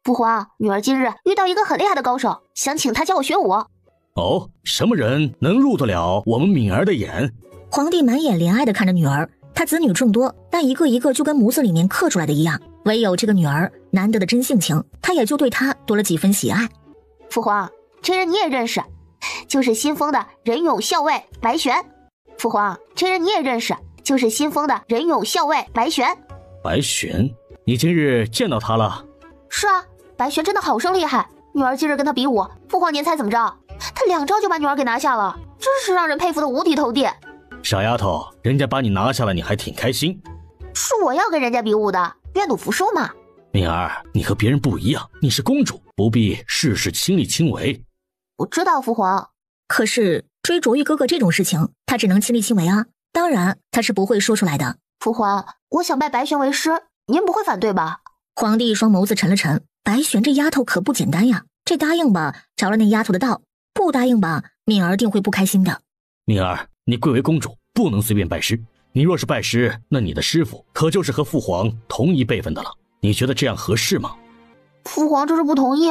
Speaker 2: 父皇，女儿今日遇到一个很厉害的高手，想请他教我学武。
Speaker 7: 哦，什么人能入得了我们敏儿的眼？
Speaker 3: 皇帝满眼怜爱地看着女儿，他子女众多，但一个一个就跟模子里面刻出来的一样，唯有这个女儿难得的真性情，他也就对她多了几分喜爱。
Speaker 2: 父皇，这人你也认识，就是新封的仁勇校尉白玄。父皇，这人你也认识，就是新封的仁勇校尉白玄。
Speaker 7: 白玄，你今日见到他了？
Speaker 2: 是啊，白玄真的好生厉害，女儿今日跟他比武，父皇您猜怎么着？他2招就把女儿给拿下了，真是让人佩服的五体投地。
Speaker 7: 傻丫头，人家把你拿下了，你还挺开心？
Speaker 2: 是我要跟人家比武的，愿赌服输嘛。
Speaker 7: 敏儿，你和别人不一样，你是公主，不必事事亲力亲为。
Speaker 2: 我知道，父皇。
Speaker 3: 可是追卓玉哥哥这种事情，他只能亲力亲为啊，当然他是不会说出来的。
Speaker 2: 父皇，我想拜白玄为师，您不会反对吧？
Speaker 3: 皇帝双眸子沉了沉，白玄这丫头可不简单呀，这答应吧，着了那丫头的道；不答应吧，敏儿定会不开心的。
Speaker 7: 敏儿，你贵为公主，不能随便拜师。你若是拜师，那你的师傅可就是和父皇同一辈分的了。你觉得这样合适吗？
Speaker 2: 父皇这是不同意。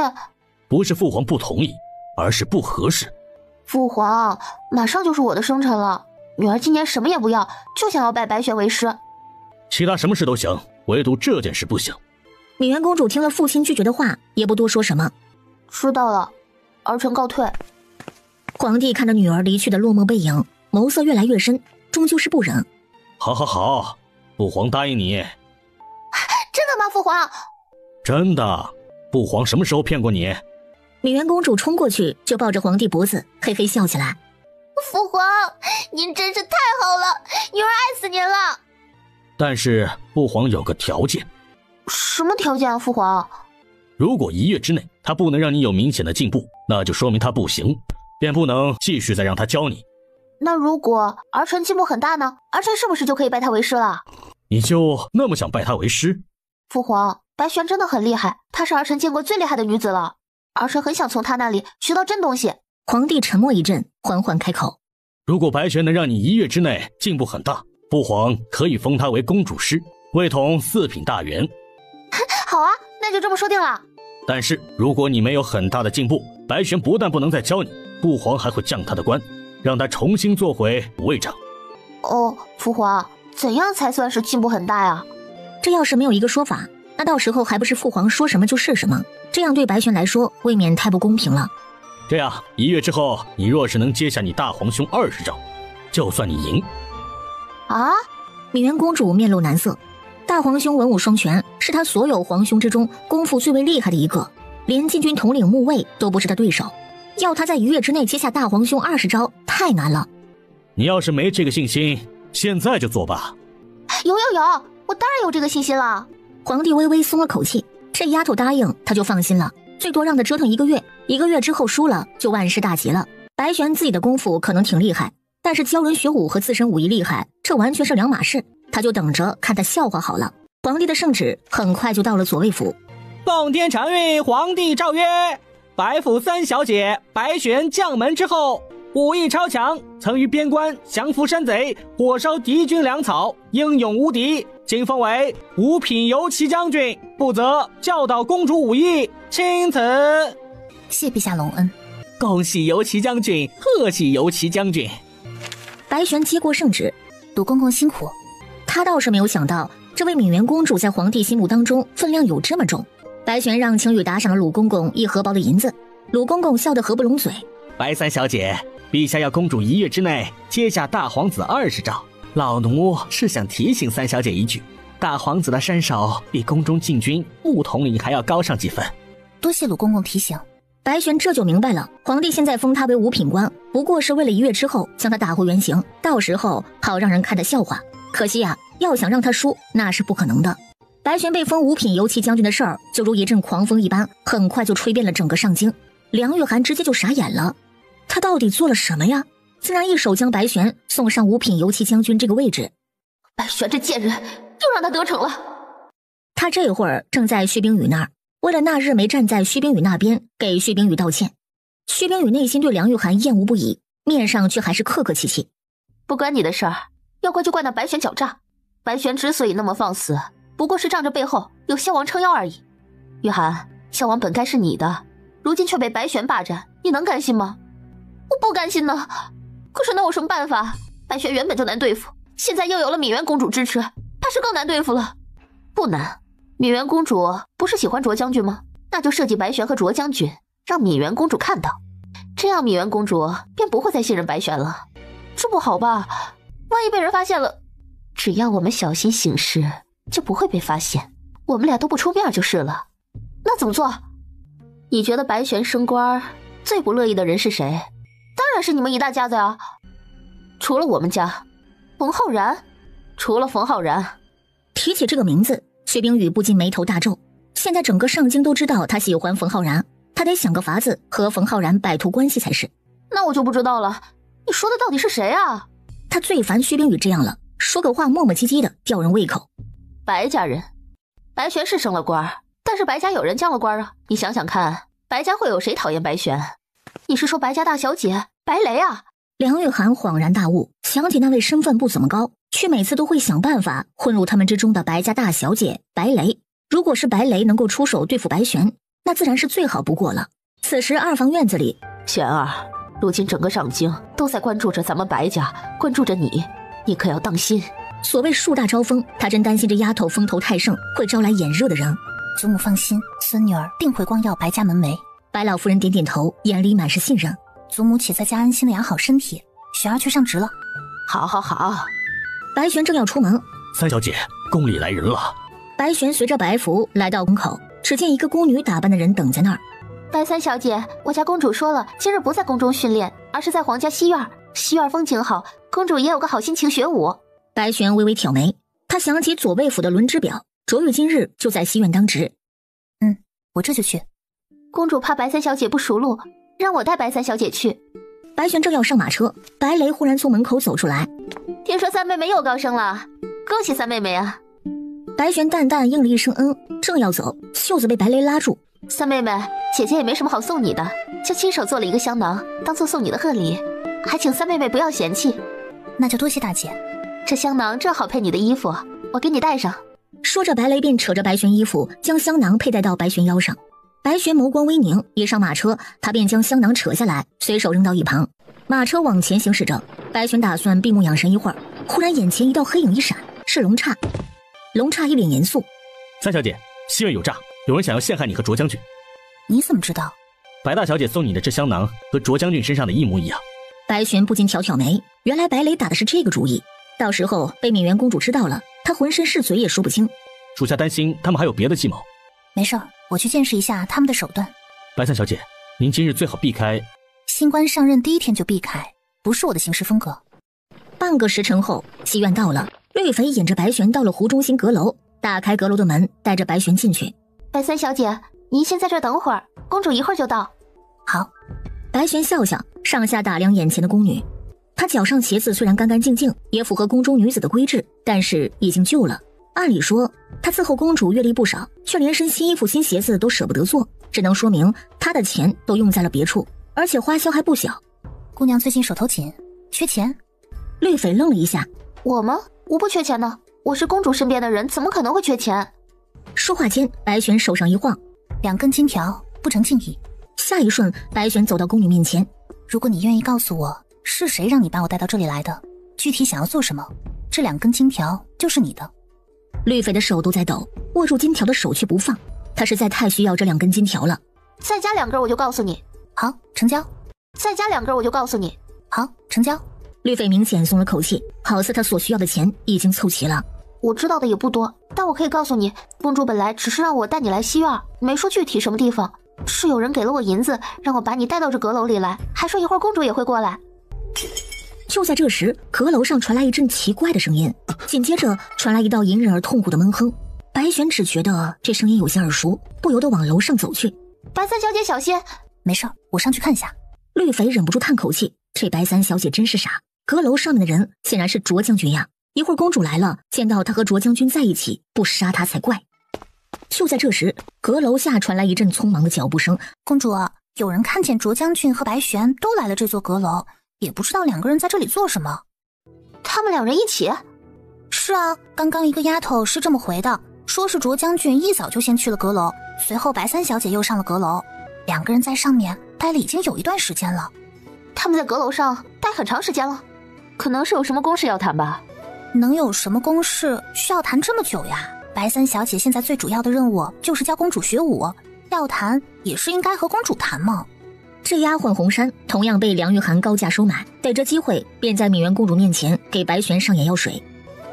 Speaker 7: 不是父皇不同意，而是不合适。
Speaker 2: 父皇，马上就是我的生辰了，女儿今年什么也不要，就想要拜白玄为师。
Speaker 7: 其他什么事都行，唯独这件事不行。
Speaker 3: 敏媛公主听了父亲拒绝的话，也不多说什么。
Speaker 2: 知道了，儿臣告退。
Speaker 3: 皇帝看着女儿离去的落寞背影，眸色越来越深，终究是不忍。
Speaker 7: 好，父皇答应你。
Speaker 2: 真的吗，父皇？
Speaker 7: 真的，父皇什么时候骗过你？
Speaker 3: 敏媛公主冲过去就抱着皇帝脖子，嘿嘿笑起来。
Speaker 2: 父皇，您真是太好了，女儿爱死您了。
Speaker 7: 但是父皇有个条件。
Speaker 2: 什么条件啊，父皇？
Speaker 7: 如果1月之内他不能让你有明显的进步，那就说明他不行，便不能继续再让他教你。
Speaker 2: 那如果儿臣进步很大呢？儿臣是不是就可以拜他为师了？
Speaker 7: 你就那么想拜他为师？
Speaker 2: 父皇，白玄真的很厉害，她是儿臣见过最厉害的女子了。儿臣很想从她那里学到真东西。
Speaker 3: 皇帝沉默一阵，缓缓开口：
Speaker 7: 如果白玄能让你1月之内进步很大，父皇可以封她为公主师，位统4品大员。
Speaker 2: 好啊，那就这么说定了。
Speaker 7: 但是如果你没有很大的进步，白玄不但不能再教你，父皇还会降他的官，让他重新做回武卫长。
Speaker 2: 哦，父皇，怎样才算是进步很大呀？
Speaker 3: 这要是没有一个说法，那到时候还不是父皇说什么就是什么？这样对白玄来说未免太不公平了。
Speaker 7: 这样1月之后，你若是能接下你大皇兄20招，就算你赢。
Speaker 2: 啊？
Speaker 3: 敏媛公主面露难色。大皇兄文武双全，是他所有皇兄之中功夫最为厉害的一个，连禁军统领穆卫都不是他对手，要他在1月之内接下大皇兄20招，太难了。
Speaker 7: 你要是没这个信心，现在就做吧。
Speaker 2: 有，我当然有这个信心了。
Speaker 3: 皇帝微微松了口气，这丫头答应他就放心了，最多让他折腾1个月，1个月之后输了就万事大吉了。白玄自己的功夫可能挺厉害，但是教人学武和自身武艺厉害，这完全是两码事。他就等着看他笑话好了。皇帝的圣旨很快就到了左卫府。
Speaker 9: 奉天承运，皇帝诏曰：白府3小姐白玄将门之后，武艺超强，曾于边关降服山贼，火烧敌军粮草，英勇无敌，今封为5品游骑将军，负责教导公主武艺，钦此。
Speaker 1: 谢陛下隆恩。
Speaker 9: 恭喜游骑将军，贺喜游骑将军。
Speaker 3: 白玄接过圣旨，
Speaker 1: 鲁公公辛苦。
Speaker 3: 他倒是没有想到，这位敏媛公主在皇帝心目当中分量有这么重。白玄让青羽打赏了鲁公公1荷包的银子，鲁公公笑得合不拢嘴。
Speaker 9: 白3小姐，陛下要公主1月之内接下大皇子20招，老奴是想提醒3小姐一句，大皇子的身手比宫中禁军穆统领还要高上几分。
Speaker 1: 多谢鲁公公提醒。
Speaker 3: 白玄这就明白了，皇帝现在封他为5品官，不过是为了1月之后将他打回原形，到时候好让人看的笑话。可惜啊，要想让他输，那是不可能的。白玄被封5品游骑将军的事儿，就如一阵狂风一般，很快就吹遍了整个上京。梁玉涵直接就傻眼了，他到底做了什么呀？竟然一手将白玄送上5品游骑将军这个位置。
Speaker 2: 白玄这贱人，又让他得逞了。
Speaker 3: 他这会儿正在薛冰雨那儿，为了那日没站在薛冰雨那边，给薛冰雨道歉。薛冰雨内心对梁玉涵厌恶不已，面上却还是客客气气。
Speaker 2: 不关你的事儿，要怪就怪那白玄狡诈。白玄之所以那么放肆，不过是仗着背后有萧王撑腰而已。玉涵，萧王本该是你的，如今却被白玄霸占，你能甘心吗？我不甘心呢。可是那有什么办法？白玄原本就难对付，现在又有了敏媛公主支持，怕是更难对付了。不难，敏媛公主不是喜欢卓将军吗？那就设计白玄和卓将军，让敏媛公主看到，这样敏媛公主便不会再信任白玄了。这不好吧？万一被人发现了，只要我们小心行事，就不会被发现。我们俩都不出面就是了。那怎么做？你觉得白玄升官最不乐意的人是谁？当然是你们一大家子啊。除了我们家，冯浩然。除了冯浩然。
Speaker 3: 提起这个名字，薛冰雨不禁眉头大皱。现在整个上京都知道他喜欢冯浩然，他得想个法子和冯浩然摆脱关系才是。
Speaker 2: 那我就不知道了，你说的到底是谁啊？
Speaker 3: 他最烦薛冰雨这样了，说个话磨磨唧唧的，吊人胃口。
Speaker 2: 白家人。白玄是升了官，但是白家有人降了官啊。你想想看，白家会有谁讨厌白玄？你是说白家大小姐白雷啊？
Speaker 3: 梁玉涵恍然大悟，想起那位身份不怎么高，却每次都会想办法混入他们之中的白家大小姐白雷。如果是白雷能够出手对付白玄，那自然是最好不过了。此时二房院子里，
Speaker 2: 玄儿，如今整个上京都在关注着咱们白家，关注着你，你可要当心。
Speaker 3: 所谓树大招风，他真担心这丫头风头太盛，会招来眼热的人。
Speaker 1: 祖母放心，孙女儿定会光耀白家门楣。
Speaker 3: 白老夫人点点头，眼里满是信任。
Speaker 1: 祖母且在家安心的养好身体，玄儿去上职了。
Speaker 2: 好好好。
Speaker 3: 白玄正要出门，
Speaker 7: 三小姐，宫里来人了。
Speaker 3: 白玄随着白福来到门口，只见一个宫女打扮的人等在那儿。
Speaker 2: 白三小姐，我家公主说了，今日不在宫中训练，而是在皇家西院。西院风景好，公主也有个好心情学舞。
Speaker 3: 白玄微微挑眉，他想起左卫府的轮值表，卓玉今日就在西院当值。
Speaker 1: 我这就去。
Speaker 2: 公主怕白三小姐不熟路，让我带白三小姐去。
Speaker 3: 白玄正要上马车，白雷忽然从门口走出来。
Speaker 2: 听说三妹妹又高升了，恭喜三妹妹啊！
Speaker 3: 白玄淡淡应了一声正要走，袖子被白雷拉住。
Speaker 2: 三妹妹，姐姐也没什么好送你的，就亲手做了一个香囊，当做送你的贺礼，还请三妹妹不要嫌弃。
Speaker 1: 那就多谢大姐。
Speaker 2: 这香囊正好配你的衣服，我给你戴上。
Speaker 3: 说着，白雷便扯着白玄衣服，将香囊佩戴到白玄腰上。白玄眸光微凝，一上马车，他便将香囊扯下来，随手扔到一旁。马车往前行驶着，白玄打算闭目养神一会儿，忽然眼前一道黑影一闪，是龙刹。龙刹一脸严肃：
Speaker 7: 三小姐，西院有诈，有人想要陷害你和卓将军。
Speaker 1: 你怎么知道？
Speaker 7: 白大小姐送你的这香囊和卓将军身上的一模一样。
Speaker 3: 白玄不禁挑挑眉，原来白雷打的是这个主意，到时候被敏元公主知道了，她浑身是嘴也说不清。
Speaker 7: 属下担心他们还有别的计谋。
Speaker 1: 没事儿，我去见识一下他们的手段。
Speaker 7: 白三小姐，您今日最好避开。
Speaker 1: 新官上任第一天就避开，不是我的行事风格。
Speaker 3: 半个时辰后，西院到了，绿肥引着白玄到了湖中心阁楼，打开阁楼的门，带着白玄进去。
Speaker 2: 白三小姐，您先在这儿等会儿，公主一会儿就到。
Speaker 1: 好。
Speaker 3: 白玄笑笑，上下打量眼前的宫女。她脚上鞋子虽然干干净净，也符合宫中女子的规制，但是已经旧了。按理说，她伺候公主阅历不少，却连身新衣服新鞋子都舍不得做，只能说明她的钱都用在了别处，而且花销还不小。
Speaker 1: 姑娘最近手头紧，缺钱？
Speaker 3: 绿肥愣了一下。
Speaker 2: 我吗？我不缺钱的，我是公主身边的人，怎么可能会缺钱？
Speaker 3: 说话间，白玄手上一晃
Speaker 1: ，2根金条，不成敬意。
Speaker 3: 下一瞬，白玄走到宫女面前。
Speaker 1: 如果你愿意告诉我是谁让你把我带到这里来的，具体想要做什么，这2根金条就是你的。
Speaker 3: 绿肥的手都在抖，握住金条的手却不放，他实在太需要这2根金条了。
Speaker 2: 再加2根我就告诉你。
Speaker 1: 好，成交。
Speaker 2: 再加2根我就告诉你。
Speaker 1: 好，成交。
Speaker 3: 绿肥明显松了口气，好似他所需要的钱已经凑齐了。
Speaker 2: 我知道的也不多，但我可以告诉你，公主本来只是让我带你来西院，没说具体什么地方，是有人给了我银子，让我把你带到这阁楼里来，还说一会儿公主也会过来。
Speaker 3: 就在这时，阁楼上传来一阵奇怪的声音，紧接着传来一道隐忍而痛苦的闷哼。白玄只觉得这声音有些耳熟，不由得往楼上走去。
Speaker 2: 白三小姐小心。
Speaker 1: 没事，我上去看一下。
Speaker 3: 绿肥忍不住叹口气，这白三小姐真是傻，阁楼上面的人显然是卓将军呀，一会儿公主来了，见到他和卓将军在一起，不杀他才怪。就在这时，阁楼下传来一阵匆忙的脚步声。
Speaker 1: 公主，有人看见卓将军和白玄都来了这座阁楼，也不知道2个人在这里做什么。
Speaker 2: 他们2人一起？
Speaker 1: 是啊，刚刚一个丫头是这么回的，说是卓将军一早就先去了阁楼，随后白三小姐又上了阁楼，2个人在上面待了已经有一段时间了。
Speaker 2: 他们在阁楼上待很长时间了，可能是有什么公事要谈吧。
Speaker 1: 能有什么公事需要谈这么久呀？白三小姐现在最主要的任务就是教公主学舞，要谈也是应该和公主谈嘛。
Speaker 3: 这丫鬟红珊同样被梁玉涵高价收买，逮着机会便在敏元公主面前给白玄上眼药水。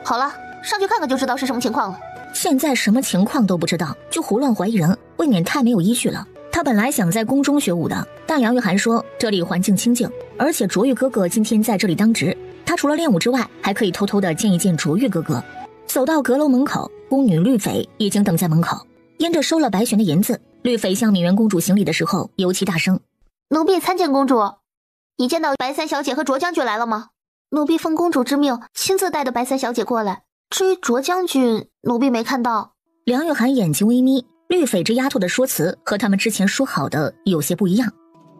Speaker 2: 好了，上去看看就知道是什么情况了。
Speaker 3: 现在什么情况都不知道，就胡乱怀疑人，未免太没有依据了。他本来想在宫中学舞的，但梁玉涵说这里环境清静，而且卓玉哥哥今天在这里当值，他除了练舞之外，还可以偷偷的见一见卓玉哥哥。走到阁楼门口，宫女绿肥已经等在门口，因着收了白玄的银子，绿肥向敏元公主行礼的时候尤其大声：
Speaker 2: 奴婢参见公主。你见到白三小姐和卓将军来了吗？奴婢奉公主之命，亲自带着白三小姐过来。至于卓将军，奴婢没看到。
Speaker 3: 梁玉涵眼睛微眯，绿肥这丫头的说辞和他们之前说好的有些不一样。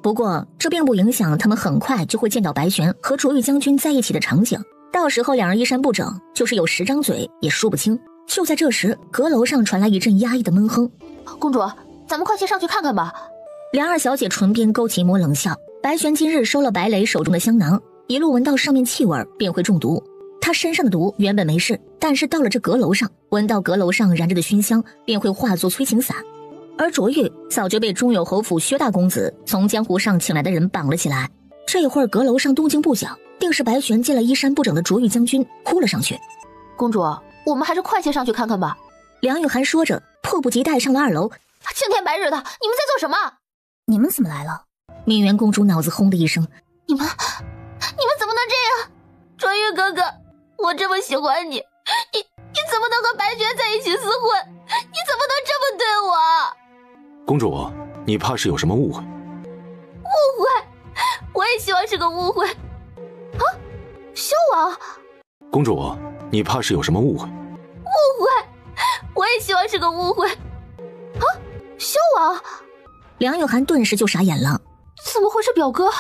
Speaker 3: 不过这并不影响他们很快就会见到白玄和卓玉将军在一起的场景，到时候两人衣衫不整，就是有10张嘴也说不清。就在这时，阁楼上传来一阵压抑的闷哼。
Speaker 2: 公主，咱们快些上去看看吧。
Speaker 3: 梁二小姐唇边勾起一抹冷笑。白玄今日收了白磊手中的香囊，一路闻到上面气味便会中毒。他身上的毒原本没事，但是到了这阁楼上，闻到阁楼上燃着的熏香，便会化作催情散。而卓玉早就被中有侯府薛大公子从江湖上请来的人绑了起来。这会儿阁楼上动静不小，定是白玄见了衣衫不整的卓玉将军扑了上去。
Speaker 2: 公主，我们还是快些上去看看吧。
Speaker 3: 梁玉涵说着，迫不及待上了2楼。
Speaker 2: 青天白日的，你们在做什么？
Speaker 1: 你们怎么来了？
Speaker 3: 敏媛公主脑子轰的一声，
Speaker 2: 你们怎么能这样？卓玉哥哥，我这么喜欢你，你怎么能和白玄在一起厮混？你怎么能这么对我？
Speaker 6: 公主，你怕是有什么误会？
Speaker 2: 误会？我也希望是个误会。啊，萧王。
Speaker 6: 公主，你怕是有什么误会？
Speaker 2: 误会？我也希望是个误会。啊，萧王。
Speaker 3: 梁玉涵顿时就傻眼了。
Speaker 2: 怎么会是表哥？明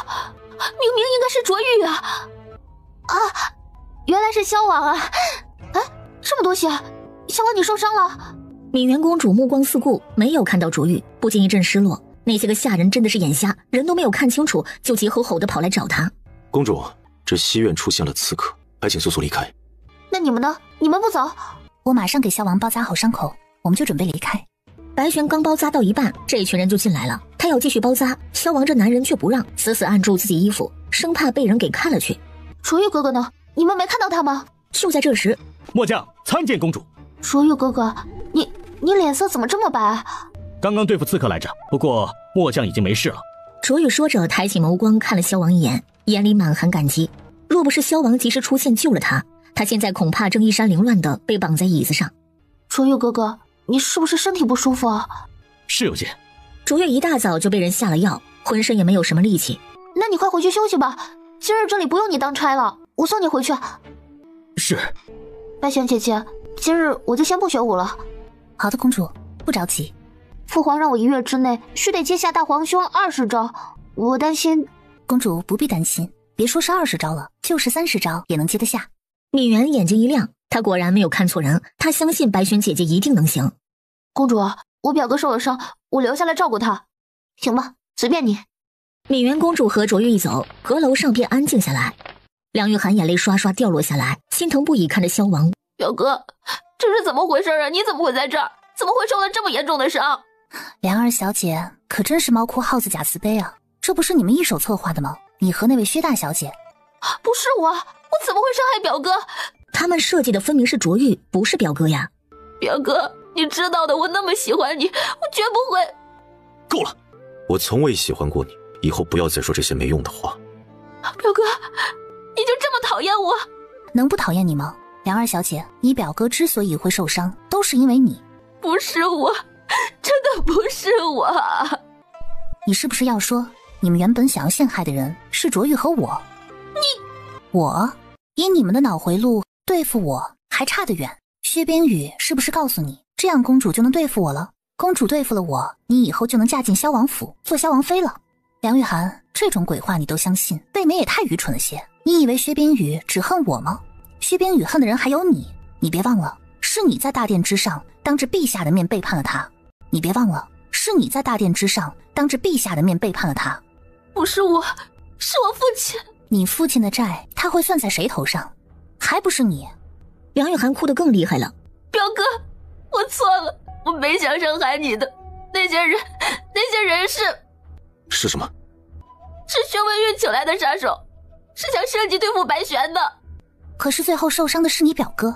Speaker 2: 明应该是卓玉啊！啊，原来是萧王啊！哎，这么多血，萧王你受伤了？
Speaker 3: 敏媛公主目光四顾，没有看到卓玉，不禁一阵失落。那些个下人真的是眼瞎，人都没有看清楚，就急吼吼地跑来找她。
Speaker 6: 公主，这西院出现了刺客，还请速速离开。
Speaker 2: 那你们呢？你们不走？
Speaker 1: 我马上给萧王包扎好伤口，我们就准备离开。
Speaker 3: 白玄刚包扎到一半，这群人就进来了。他要继续包扎，萧王这男人却不让，死死按住自己衣服，生怕被人给看了去。
Speaker 2: 卓玉哥哥呢？你们没看到他吗？
Speaker 3: 就在这时，
Speaker 7: 末将参见公主。
Speaker 2: 卓玉哥哥，你脸色怎么这么白？
Speaker 7: 刚刚对付刺客来着，不过末将已经没事了。
Speaker 3: 卓玉说着，抬起眸光看了萧王一眼，眼里满含感激。若不是萧王及时出现救了他，他现在恐怕正衣衫凌乱地被绑在椅子上。
Speaker 2: 卓玉哥哥，你是不是身体不舒服啊？
Speaker 7: 是有些。
Speaker 3: 卓玉一大早就被人下了药，浑身也没有什么力气。
Speaker 2: 那你快回去休息吧，今日这里不用你当差了，我送你回去。
Speaker 7: 是。
Speaker 2: 白玄姐姐，今日我就先不学武了。
Speaker 1: 好的，公主，不着急。
Speaker 2: 父皇让我1月之内须得接下大皇兄20招，我担心。
Speaker 1: 公主不必担心，别说是20招了，就是30招也能接得下。
Speaker 3: 敏媛眼睛一亮，她果然没有看错人，她相信白玄姐姐一定能行。
Speaker 2: 公主，我表哥受了伤，我留下来照顾他，行吧？随便你。
Speaker 3: 敏媛公主和卓玉一走，阁楼上便安静下来。梁玉涵眼泪刷刷掉落下来，心疼不已看着萧王。
Speaker 2: 表哥，这是怎么回事啊？你怎么会在这儿？怎么会受了这么严重的伤？
Speaker 1: 梁二小姐可真是猫哭耗子假慈悲啊！这不是你们一手策划的吗？你和那位薛大小姐。
Speaker 2: 不是我怎么会伤害表哥？
Speaker 3: 他们设计的分明是卓玉，不是表哥呀。
Speaker 2: 表哥，你知道的，我那么喜欢你，我绝不会。
Speaker 6: 够了，我从未喜欢过你，以后不要再说这些没用的话。
Speaker 2: 表哥，你就这么讨厌我？
Speaker 1: 能不讨厌你吗？梁二小姐，你表哥之所以会受伤，都是因为你。
Speaker 2: 不是我，真的不是我。
Speaker 1: 你是不是要说，你们原本想要陷害的人是卓玉和我？我以你们的脑回路对付我还差得远。薛边宇是不是告诉你，这样公主就能对付我了？公主对付了我，你以后就能嫁进萧王府，做萧王妃了。梁玉涵，这种鬼话你都相信，未免也太愚蠢了些。你以为薛边宇只恨我吗？薛边宇恨的人还有你，你别忘了，是你在大殿之上当着陛下的面背叛了他。你别忘了，是你在大殿之上当着陛下的面背叛了他。
Speaker 2: 不是我，是我父亲。
Speaker 1: 你父亲的债他会算在谁头上？还不是你。
Speaker 3: 梁玉涵哭得更厉害了。
Speaker 2: 表哥，我错了，我没想伤害你的。那些人
Speaker 6: 是什么？
Speaker 2: 是薛文玉请来的杀手，是想设计对付白玄的。
Speaker 1: 可是最后受伤的是你表哥。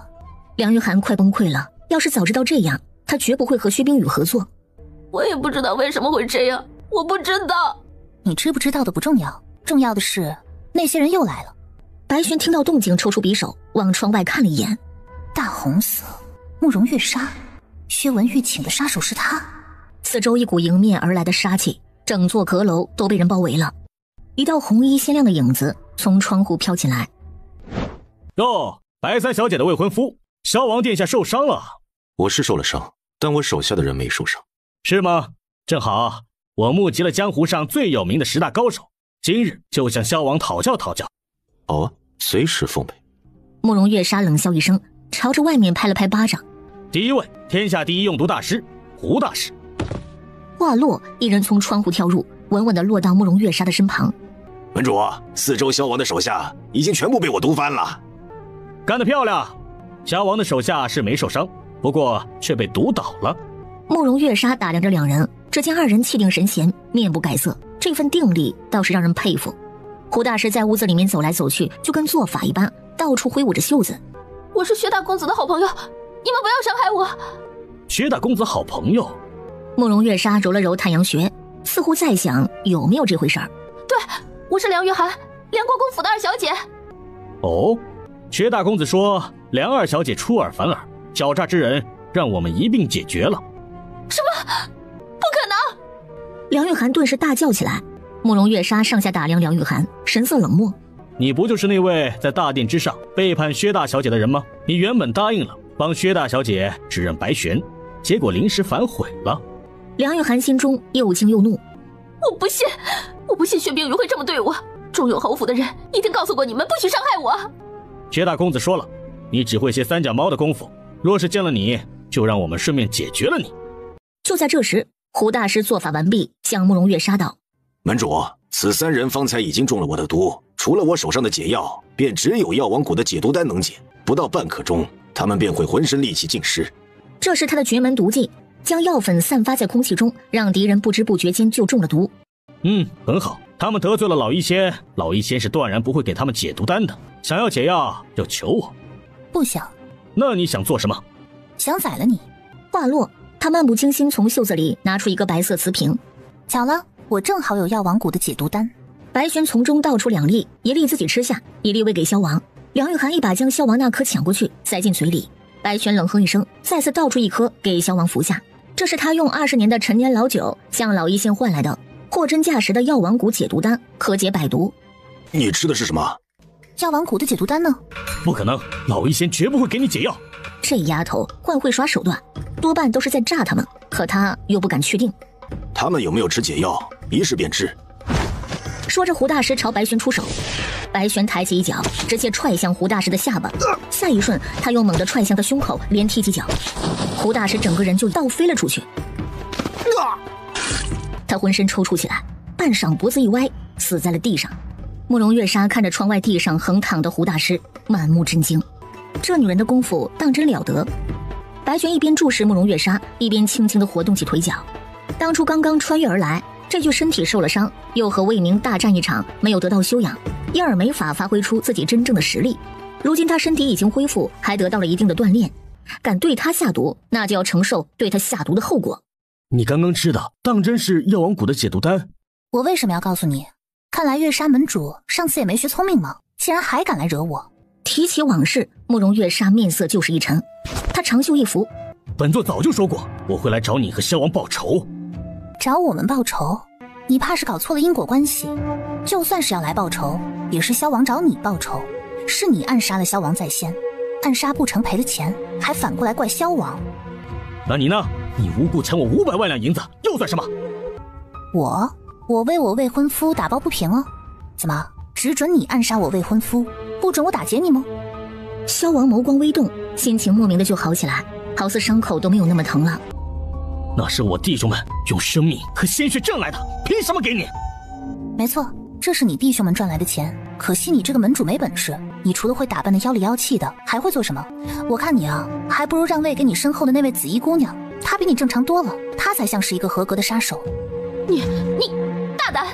Speaker 3: 梁玉涵快崩溃了，要是早知道这样，他绝不会和薛冰雨合作。
Speaker 2: 我也不知道为什么会这样，我不知道。
Speaker 1: 你知不知道的不重要，重要的是那些人又来了。
Speaker 3: 白玄听到动静，抽出匕首往窗外看了一眼。
Speaker 1: 大红色，慕容月杀，薛文玉请的杀手是他。
Speaker 3: 四周一股迎面而来的杀气，整座阁楼都被人包围了。一道红衣鲜亮的影子从窗户飘进来。
Speaker 7: 哟，白三小姐的未婚夫，萧王殿下受伤了。
Speaker 6: 我是受了伤，但我手下的人没受伤。
Speaker 7: 是吗？正好，我募集了江湖上最有名的10大高手，今日就向萧王讨教讨教。
Speaker 6: 哦，随时奉陪。
Speaker 3: 慕容月莎冷笑一声，朝着外面拍了拍巴掌。
Speaker 7: 第一位，天下第一用毒大师胡大师。
Speaker 3: 话落，一人从窗户跳入，稳稳地落到慕容月莎的身旁。
Speaker 6: 门主，4周萧王的手下已经全部被我毒翻了。
Speaker 7: 干得漂亮！萧王的手下是没受伤，不过却被毒倒了。
Speaker 3: 慕容月莎打量着两人，只见二人气定神闲，面不改色，这份定力倒是让人佩服。胡大师在屋子里面走来走去，就跟做法一般，到处挥舞着袖子。
Speaker 2: 我是薛大公子的好朋友，你们不要伤害我。
Speaker 7: 薛大公子好朋友？
Speaker 3: 慕容月莎揉了揉太阳穴，似乎在想有没有这回事儿。
Speaker 2: 对，我是梁玉涵，梁国公府的2小姐。
Speaker 7: 哦，薛大公子说梁2小姐出尔反尔，狡诈之人让我们一并解决了。
Speaker 2: 什么？不可能！
Speaker 3: 梁玉涵顿时大叫起来。慕容月莎上下打量梁玉涵，神色冷漠。
Speaker 7: 你不就是那位在大殿之上背叛薛大小姐的人吗？你原本答应了帮薛大小姐指认白玄，结果临时反悔了。
Speaker 3: 梁玉涵心中又惊又怒。
Speaker 2: 我不信薛冰鱼会这么对我。中永侯府的人一定告诉过你们，不许伤害我。
Speaker 7: 薛大公子说了，你只会些3脚猫的功夫，若是见了你，就让我们顺便解决了你。
Speaker 3: 就在这时，胡大师做法完毕，向慕容月莎道：
Speaker 6: 门主，此3人方才已经中了我的毒，除了我手上的解药，便只有药王谷的解毒丹能解，不到半刻钟，他们便会浑身戾气尽失。
Speaker 3: 这是他的绝门毒计，将药粉散发在空气中，让敌人不知不觉间就中了毒。
Speaker 7: 很好，他们得罪了老医仙，老医仙是断然不会给他们解毒丹的，想要解药就求我。
Speaker 1: 不想。
Speaker 7: 那你想做什么？
Speaker 1: 想宰了你。
Speaker 3: 话落，他漫不经心从袖子里拿出一个白色瓷瓶。
Speaker 1: 巧了，我正好有药王谷的解毒丹。
Speaker 3: 白玄从中倒出2粒，一粒自己吃下，一粒喂给萧王。梁玉涵一把将萧王那颗抢过去，塞进嘴里。白玄冷哼一声，再次倒出1颗给萧王服下。这是他用20年的陈年老酒向老医仙换来的，货真价实的药王谷解毒丹，可解百毒。
Speaker 6: 你吃的是什么？
Speaker 1: 药王谷的解毒丹呢？
Speaker 7: 不可能，老医仙绝不会给你解药。
Speaker 3: 这丫头怪会耍手段，多半都是在诈他们，可他又不敢确定。
Speaker 6: 他们有没有吃解药，一试便知。
Speaker 3: 说着，胡大师朝白玄出手，白玄抬起一脚，直接踹向胡大师的下巴。下一瞬，他又猛地踹向他胸口，连踢几脚，胡大师整个人就倒飞了出去。他浑身抽搐起来，半晌脖子一歪，死在了地上。慕容月莎看着窗外地上横躺的胡大师，满目震惊。这女人的功夫当真了得。白玄一边注视慕容月莎，一边轻轻地活动起腿脚。当初刚刚穿越而来，这具身体受了伤，又和魏明大战一场，没有得到休养，因而没法发挥出自己真正的实力。如今他身体已经恢复，还得到了一定的锻炼，敢对他下毒，那就要承受对他下毒的后果。
Speaker 7: 你刚刚吃的当真是药王谷的解毒丹？
Speaker 1: 我为什么要告诉你？看来月莎门主上次也没学聪明嘛，竟然还敢来惹我。
Speaker 3: 提起往事，慕容月莎面色就是一沉，她长袖一拂。
Speaker 7: 本座早就说过，我会来找你和萧王报仇。
Speaker 1: 找我们报仇？你怕是搞错了因果关系。就算是要来报仇，也是萧王找你报仇，是你暗杀了萧王在先，暗杀不成赔了钱，还反过来怪萧王。
Speaker 7: 那你呢？你无故抢我500万两银子，又算什么？
Speaker 1: 我为我未婚夫打抱不平哦。怎么，只准你暗杀我未婚夫，不准我打劫你吗？
Speaker 3: 萧王眸光微动，心情莫名的就好起来，好似伤口都没有那么疼了。
Speaker 7: 那是我弟兄们用生命和鲜血挣来的，凭什么给你？
Speaker 1: 没错，这是你弟兄们赚来的钱，可惜你这个门主没本事，你除了会打扮的妖里妖气的，还会做什么？我看你啊，还不如让位给你身后的那位紫衣姑娘，她比你正常多了，她才像是一个合格的杀手。
Speaker 2: 你大胆！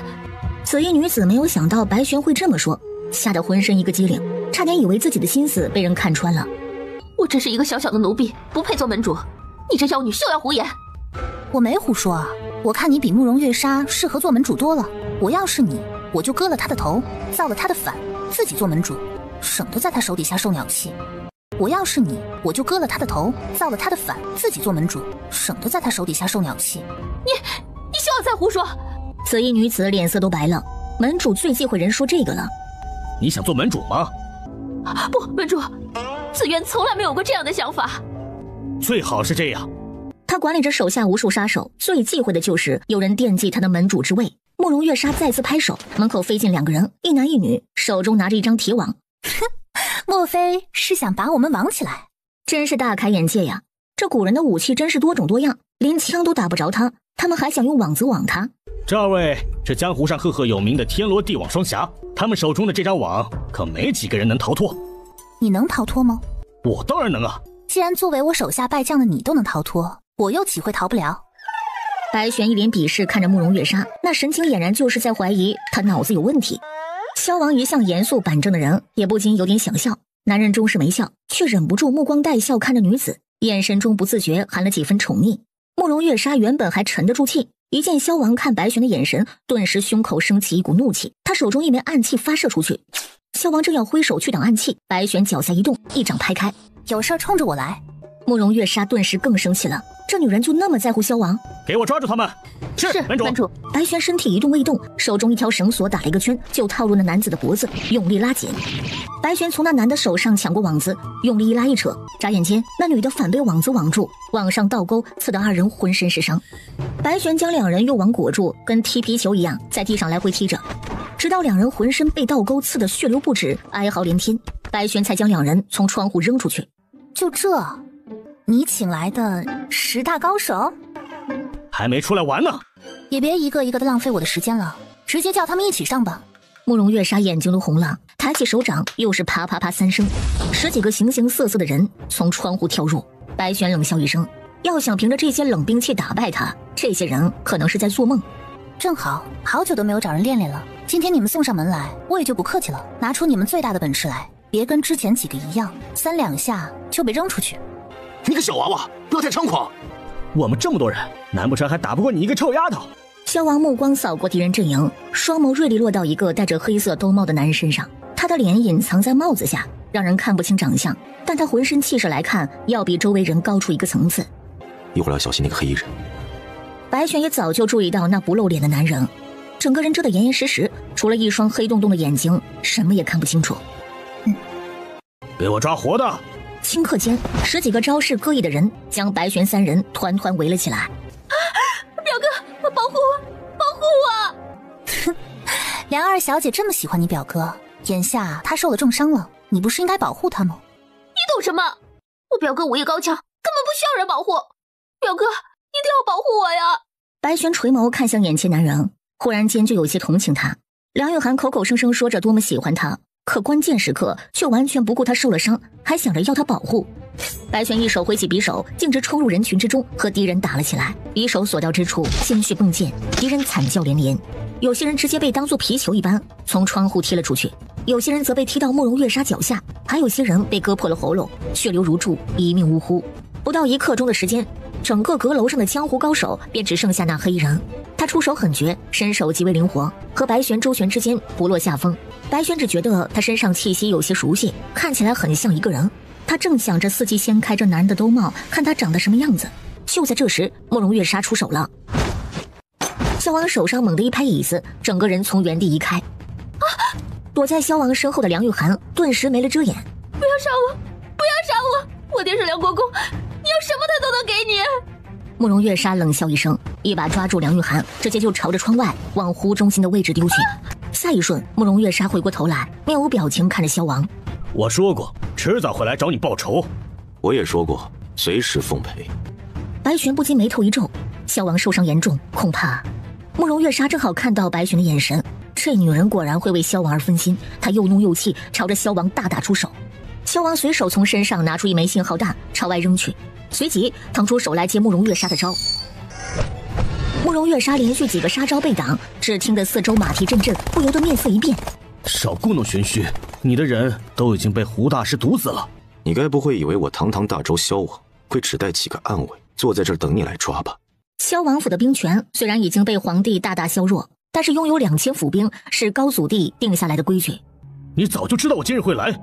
Speaker 3: 紫衣女子没有想到白玄会这么说，吓得浑身一个机灵，差点以为自己的心思被人看穿了。
Speaker 2: 我只是一个小小的奴婢，不配做门主，你这妖女休要胡言。
Speaker 1: 我没胡说啊，我看你比慕容月莎适合做门主多了。我要是你，我就割了他的头，造了他的反，自己做门主，省得在他手底下受鸟气。我要是你，我就割了他的头，造了他的反，自己做门主，省得在他手底下受鸟气。
Speaker 2: 你休要再胡说！
Speaker 3: 紫衣女子脸色都白了，门主最忌讳人说这个了。
Speaker 7: 你想做门主吗？
Speaker 2: 不，门主，紫渊从来没有过这样的想法。
Speaker 7: 最好是这样。
Speaker 3: 他管理着手下无数杀手，最忌讳的就是有人惦记他的门主之位。慕容月莎再次拍手，门口飞进2个人，一男一女，手中拿着一张铁网。
Speaker 1: 哼，莫非是想把我们网起来？
Speaker 3: 真是大开眼界呀！这古人的武器真是多种多样，连枪都打不着他们还想用网子网他。
Speaker 7: 这2位是江湖上赫赫有名的天罗地网双侠，他们手中的这张网可没几个人能逃脱。
Speaker 1: 你能逃脱吗？
Speaker 7: 我当然能啊！
Speaker 1: 既然作为我手下败将的你都能逃脱，我又岂会逃不了？
Speaker 3: 白玄一脸鄙视看着慕容月莎，那神情俨然就是在怀疑他脑子有问题。萧王一向严肃板正的人，也不禁有点想笑。男人终是没笑，却忍不住目光带笑看着女子，眼神中不自觉含了几分宠溺。慕容月莎原本还沉得住气，一见萧王看白玄的眼神，顿时胸口升起一股怒气，他手中一枚暗器发射出去。萧王正要挥手去挡暗器，白玄脚下一动，一掌拍开。
Speaker 1: 有事冲着我来！
Speaker 3: 慕容月莎顿时更生气了，这女人就那么在乎萧王？
Speaker 7: 给我抓住他们！
Speaker 1: 是门主。
Speaker 3: 白玄身体一动未动，手中一条绳索打了一个圈，就套入那男子的脖子，用力拉紧。白玄从那男的手上抢过网子，用力一拉一扯，眨眼间那女的反被网子网住，网上倒钩刺得2人浑身是伤。白玄将2人用网裹住，跟踢皮球一样在地上来回踢着，直到2人浑身被倒钩刺得血流不止，哀嚎连天，白玄才将2人从窗户扔出去。
Speaker 1: 就这，你请来的10大高手
Speaker 7: 还没出来玩呢？
Speaker 1: 也别一个一个的浪费我的时间了，直接叫他们一起上吧。
Speaker 3: 慕容月莎眼睛都红了，抬起手掌，又是啪啪啪3声，10几个形形色色的人从窗户跳入。白玄冷笑一声，要想凭着这些冷兵器打败他，这些人可能是在做梦。
Speaker 1: 正好，好久都没有找人练练了，今天你们送上门来，我也就不客气了，拿出你们最大的本事来，别跟之前几个一样，3两下就被扔出去。
Speaker 6: 你个小娃娃，不要太猖狂！
Speaker 7: 我们这么多人，难不成还打不过你一个臭丫头？
Speaker 3: 萧王目光扫过敌人阵营，双眸锐利落到一个戴着黑色兜帽的男人身上，他的脸隐藏在帽子下，让人看不清长相，但他浑身气势来看，要比周围人高出一个层次。
Speaker 6: 一会儿要小心那个黑衣人。
Speaker 3: 白玄也早就注意到那不露脸的男人，整个人遮得严严实实，除了一双黑洞洞的眼睛，什么也看不清楚。
Speaker 7: 给我抓活的！
Speaker 3: 顷刻间，10几个招式各异的人将白玄3人团团围了起来。
Speaker 2: 表哥，保护我，保护我！
Speaker 1: 哼，梁二小姐这么喜欢你表哥，眼下他受了重伤了，你不是应该保护他吗？
Speaker 2: 你懂什么？我表哥武艺高强，根本不需要人保护。表哥，一定要保护我呀！
Speaker 3: 白玄垂眸看向眼前男人，忽然间就有些同情他。梁玉涵口口声声说着多么喜欢他，可关键时刻却完全不顾他受了伤，还想着要他保护。白玄一手挥起匕首，径直冲入人群之中，和敌人打了起来。匕首所到之处，鲜血迸溅，敌人惨叫连连。有些人直接被当作皮球一般从窗户踢了出去，有些人则被踢到慕容月莎脚下，还有些人被割破了喉咙，血流如注，一命呜呼。不到1刻钟的时间，整个阁楼上的江湖高手便只剩下那黑衣人。他出手狠绝，身手极为灵活，和白玄、周旋之间不落下风。白玄只觉得他身上气息有些熟悉，看起来很像一个人。他正想着伺机掀开这男人的兜帽，看他长得什么样子。就在这时，慕容月莎出手了。萧王手上猛地一拍椅子，整个人从原地移开。躲在萧王身后的梁玉涵顿时没了遮掩。
Speaker 2: 不要杀我，不要杀我！我爹是梁国公，你要什么他都能给你。
Speaker 3: 慕容月莎冷笑一声，一把抓住梁玉涵，直接就朝着窗外往湖中心的位置丢去。下一瞬，慕容月莎回过头来，面无表情看着萧王。
Speaker 7: 我说过，迟早会来找你报仇。
Speaker 6: 我也说过，随时奉陪。
Speaker 3: 白玄不禁眉头一皱，萧王受伤严重，恐怕……慕容月莎正好看到白玄的眼神，这女人果然会为萧王而分心。她又怒又气，朝着萧王大打出手。萧王随手从身上拿出一枚信号弹，朝外扔去，随即腾出手来接慕容月莎的招。慕容月莎连续几个杀招被挡，只听得四周马蹄阵阵，不由得面色一变。
Speaker 7: 少故弄玄虚，你的人都已经被胡大师毒死了。
Speaker 6: 你该不会以为我堂堂大周萧王会只带几个暗卫坐在这儿等你来抓吧？
Speaker 3: 萧王府的兵权虽然已经被皇帝大大削弱，但是拥有2000府兵是高祖帝定下来的规矩。
Speaker 7: 你早就知道我今日会来？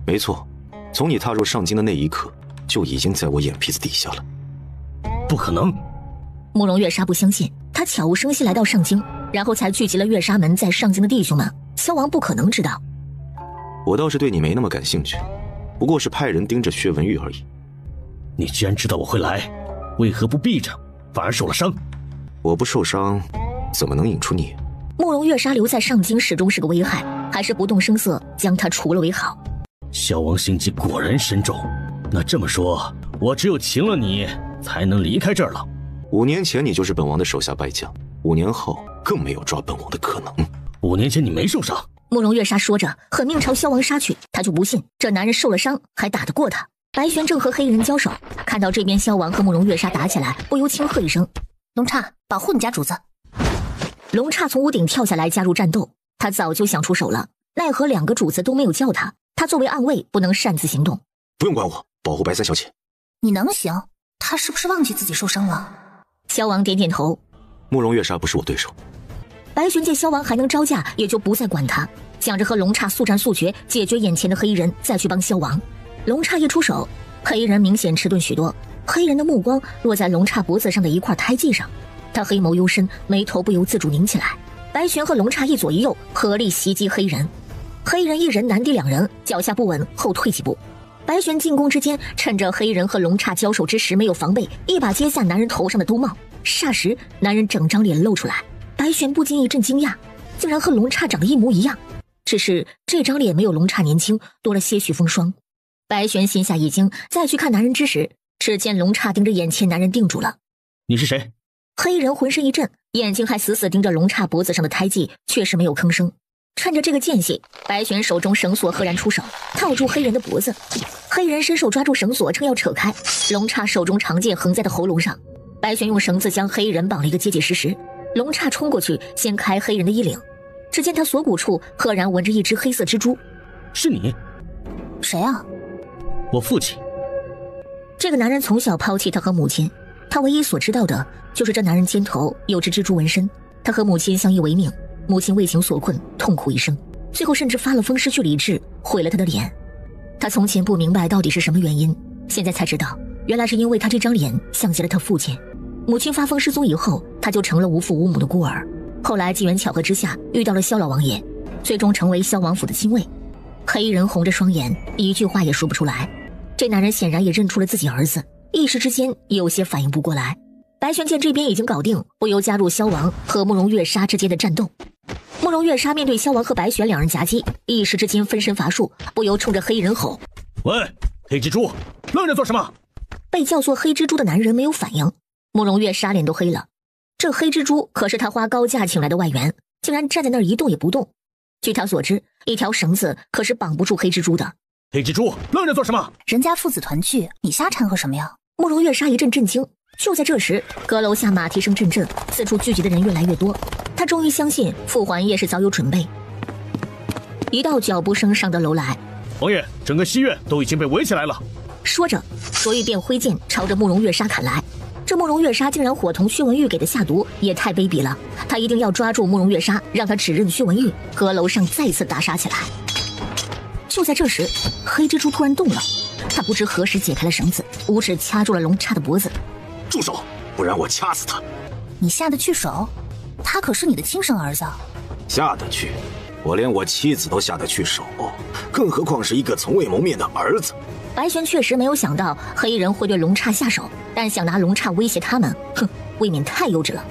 Speaker 6: 没错，从你踏入上京的那一刻，就已经在我眼皮子底下了。
Speaker 7: 不可能！
Speaker 3: 慕容月莎不相信，他悄无声息来到上京，然后才聚集了月莎门在上京的弟兄们。萧王不可能知道。
Speaker 6: 我倒是对你没那么感兴趣，不过是派人盯着薛文玉而已。
Speaker 7: 你既然知道我会来，为何不避着，反而受了伤？
Speaker 6: 我不受伤，怎么能引出你？
Speaker 3: 慕容月莎留在上京始终是个危害，还是不动声色将他除了为好。
Speaker 7: 萧王心机果然深重，那这么说，我只有擒了你，才能离开这儿了。
Speaker 6: 5年前你就是本王的手下败将，5年后更没有抓本王的可能。
Speaker 7: 5年前你没受伤。
Speaker 3: 慕容月莎说着，狠命朝萧王杀去。他就不信这男人受了伤还打得过他。白玄正和黑衣人交手，看到这边萧王和慕容月莎打起来，不由轻喝一声：“
Speaker 1: 龙刹，保护你家主子。”
Speaker 3: 龙刹从屋顶跳下来加入战斗，他早就想出手了，奈何2个主子都没有叫他，他作为暗卫不能擅自行动。
Speaker 6: 不用管我，保护白三小姐。
Speaker 1: 你能行？他是不是忘记自己受伤了？
Speaker 3: 萧王点点头。
Speaker 6: 慕容月莎不是我对手。
Speaker 3: 白玄见萧王还能招架，也就不再管他，想着和龙刹速战速决，解决眼前的黑衣人，再去帮萧王。龙刹一出手，黑衣人明显迟钝许多，黑衣人的目光落在龙刹脖子上的一块胎记上，他黑眸幽深，眉头不由自主拧起来。白玄和龙刹一左一右合力袭击黑衣人，黑衣人一人难敌2人，脚下不稳，后退几步。白玄进攻之间，趁着黑衣人和龙刹交手之时没有防备，一把揭下男人头上的兜帽，霎时男人整张脸露出来。白玄不禁一阵惊讶，竟然和龙刹长得一模一样，只是这张脸没有龙刹年轻，多了些许风霜。白玄心下一惊，再去看男人之时，只见龙刹盯着眼前男人定住了。
Speaker 7: 你是谁？
Speaker 3: 黑衣人浑身一震，眼睛还死死盯着龙刹脖子上的胎记，确实没有吭声。趁着这个间隙，白玄手中绳索赫然出手，套住黑人的脖子。黑人伸手抓住绳索，正要扯开，龙刹手中长剑横在他喉咙上。白玄用绳子将黑人绑了一个结结实实。龙刹冲过去，掀开黑人的衣领，只见他锁骨处赫然纹着一只黑色蜘蛛。
Speaker 7: 是你？
Speaker 1: 谁啊？
Speaker 7: 我父亲。
Speaker 3: 这个男人从小抛弃他和母亲，他唯一所知道的就是这男人肩头有只蜘蛛纹身。他和母亲相依为命，母亲为情所困，痛苦一生，最后甚至发了疯，失去理智，毁了他的脸。他从前不明白到底是什么原因，现在才知道，原来是因为他这张脸像极了他父亲。母亲发疯失踪以后，他就成了无父无母的孤儿。后来机缘巧合之下遇到了萧老王爷，最终成为萧王府的亲卫。黑衣人红着双眼，一句话也说不出来。这男人显然也认出了自己儿子，一时之间有些反应不过来。白玄见这边已经搞定，不由加入萧王和慕容月莎之间的战斗。慕容月莎面对萧王和白玄2人夹击，一时之间分身乏术，不由冲着黑衣人吼：“
Speaker 7: 喂，黑蜘蛛，愣着做什么？”
Speaker 3: 被叫做黑蜘蛛的男人没有反应。慕容月莎脸都黑了，这黑蜘蛛可是他花高价请来的外援，竟然站在那儿一动也不动。据他所知，一条绳子可是绑不住黑蜘蛛的。
Speaker 7: 黑蜘蛛，愣着做什么？
Speaker 1: 人家父子团聚，你瞎掺和什么呀？
Speaker 3: 慕容月莎一阵震惊。就在这时，阁楼下马蹄声阵阵，四处聚集的人越来越多。他终于相信父皇夜是早有准备。一道脚步声上得楼来。
Speaker 7: 王爷，整个西院都已经被围起来了。
Speaker 3: 说着，卓玉便挥剑朝着慕容月莎砍来。这慕容月莎竟然伙同薛文玉给的下毒，也太卑鄙了！他一定要抓住慕容月莎，让他指认薛文玉。阁楼上再次打杀起来。就在这时，黑蜘蛛突然动了，他不知何时解开了绳子，五指掐住了龙刹的脖子。
Speaker 6: 住手，不然我掐死他！
Speaker 1: 你下得去手？他可是你的亲生儿子。
Speaker 6: 下得去？我连我妻子都下得去手，更何况是一个从未谋面的儿子。
Speaker 3: 白玄确实没有想到黑衣人会对龙刹下手，但想拿龙刹威胁他们，哼，未免太幼稚了。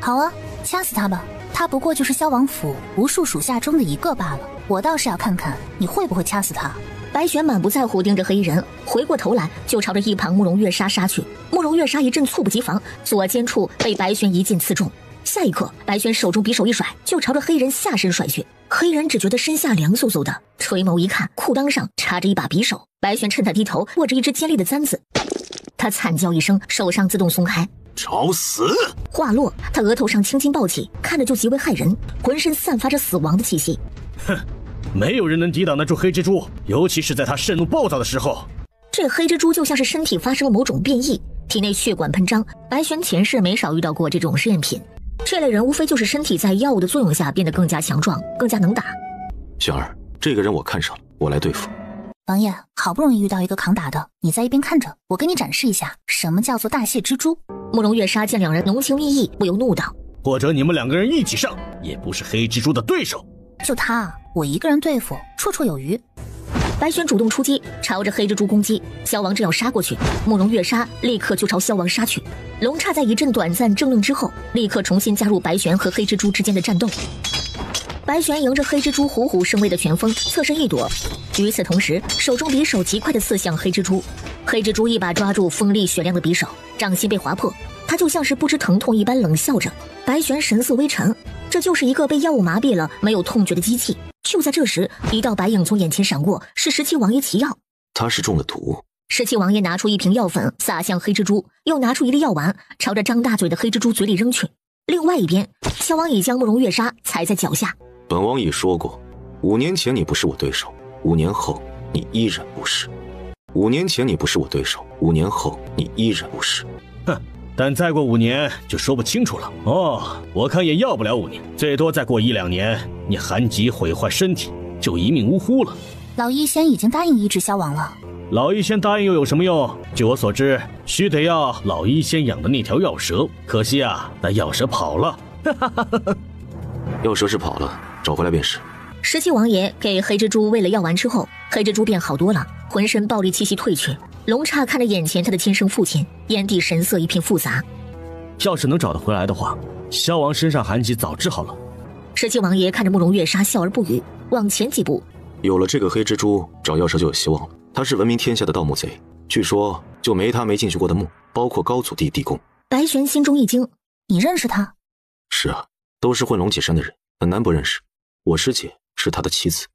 Speaker 1: 好啊，掐死他吧，他不过就是萧王府无数属下中的一个罢了。我倒是要看看你会不会掐死他。
Speaker 3: 白玄满不在乎盯着黑衣人，回过头来就朝着一旁慕容月莎杀去。慕容月莎一阵猝不及防，左肩处被白玄一剑刺中。下一刻，白玄手中匕首一甩，就朝着黑人下身甩去。黑人只觉得身下凉飕飕的，垂眸一看，裤裆上插着一把匕首。白玄趁他低头，握着一只尖利的簪子。他惨叫一声，手上自动松开。
Speaker 6: 找死！
Speaker 3: 话落，他额头上青筋暴起，看着就极为骇人，浑身散发着死亡的气息。
Speaker 7: 哼，没有人能抵挡得住黑蜘蛛，尤其是在他盛怒暴躁的时候。
Speaker 3: 这黑蜘蛛就像是身体发生了某种变异，体内血管喷张。白玄前世没少遇到过这种试验品，这类人无非就是身体在药物的作用下变得更加强壮，更加能打。
Speaker 6: 玄儿，这个人我看上了，我来对付。
Speaker 1: 王爷，好不容易遇到一个扛打的，你在一边看着，我给你展示一下什么叫做大蟹蜘蛛。
Speaker 3: 慕容月莎见两人浓情蜜意，不由怒道：
Speaker 7: 或者你们两个人一起上，也不是黑蜘蛛的对手。
Speaker 1: 就他，我一个人对付绰绰有余。
Speaker 3: 白玄主动出击，朝着黑蜘蛛攻击。萧王正要杀过去，慕容月杀立刻就朝萧王杀去。龙刹在一阵短暂争论之后，立刻重新加入白玄和黑蜘蛛之间的战斗。白玄迎着黑蜘蛛虎虎生威的拳风，侧身一躲，与此同时，手中匕首极快地刺向黑蜘蛛。黑蜘蛛一把抓住锋利雪亮的匕首，掌心被划破，他就像是不知疼痛一般冷笑着。白玄神色微沉，这就是一个被药物麻痹了没有痛觉的机器。就在这时，一道白影从眼前闪过，是17王爷齐药。
Speaker 6: 他是中了毒。
Speaker 3: 17王爷拿出一瓶药粉撒向黑蜘蛛，又拿出一粒药丸朝着张大嘴的黑蜘蛛嘴里扔去。另外一边，萧王已将慕容月杀踩在脚下。
Speaker 6: 本王已说过，5年前你不是我对手，5年后你依然不是。5年前你不是我对手，5年后你依然不是。
Speaker 7: 哼，但再过5年就说不清楚了。哦，我看也要不了5年，最多再过1-2年，你寒疾毁坏身体，就一命呜呼了。
Speaker 1: 老医仙已经答应医治萧王了。
Speaker 7: 老医仙答应又有什么用？据我所知，须得要老医仙养的那条药蛇，可惜啊，那药蛇跑了。
Speaker 6: 药蛇是跑了，找回来便是。
Speaker 3: 17王爷给黑蜘蛛喂了药丸之后，黑蜘蛛变好多了，浑身暴力气息退去。龙刹看着眼前他的亲生父亲，眼底神色一片复杂。
Speaker 7: 要是能找得回来的话，萧王身上寒疾早治好了。
Speaker 3: 17王爷看着慕容月杀笑而不语，往前几步。
Speaker 6: 有了这个黑蜘蛛，找药蛇就有希望了。他是闻名天下的盗墓贼，据说就没他没进去过的墓，包括高祖地地宫。
Speaker 3: 白玄心中一惊，你认识他？
Speaker 6: 是啊，都是混龙脊山的人，很难不认识。我师姐是他的妻子。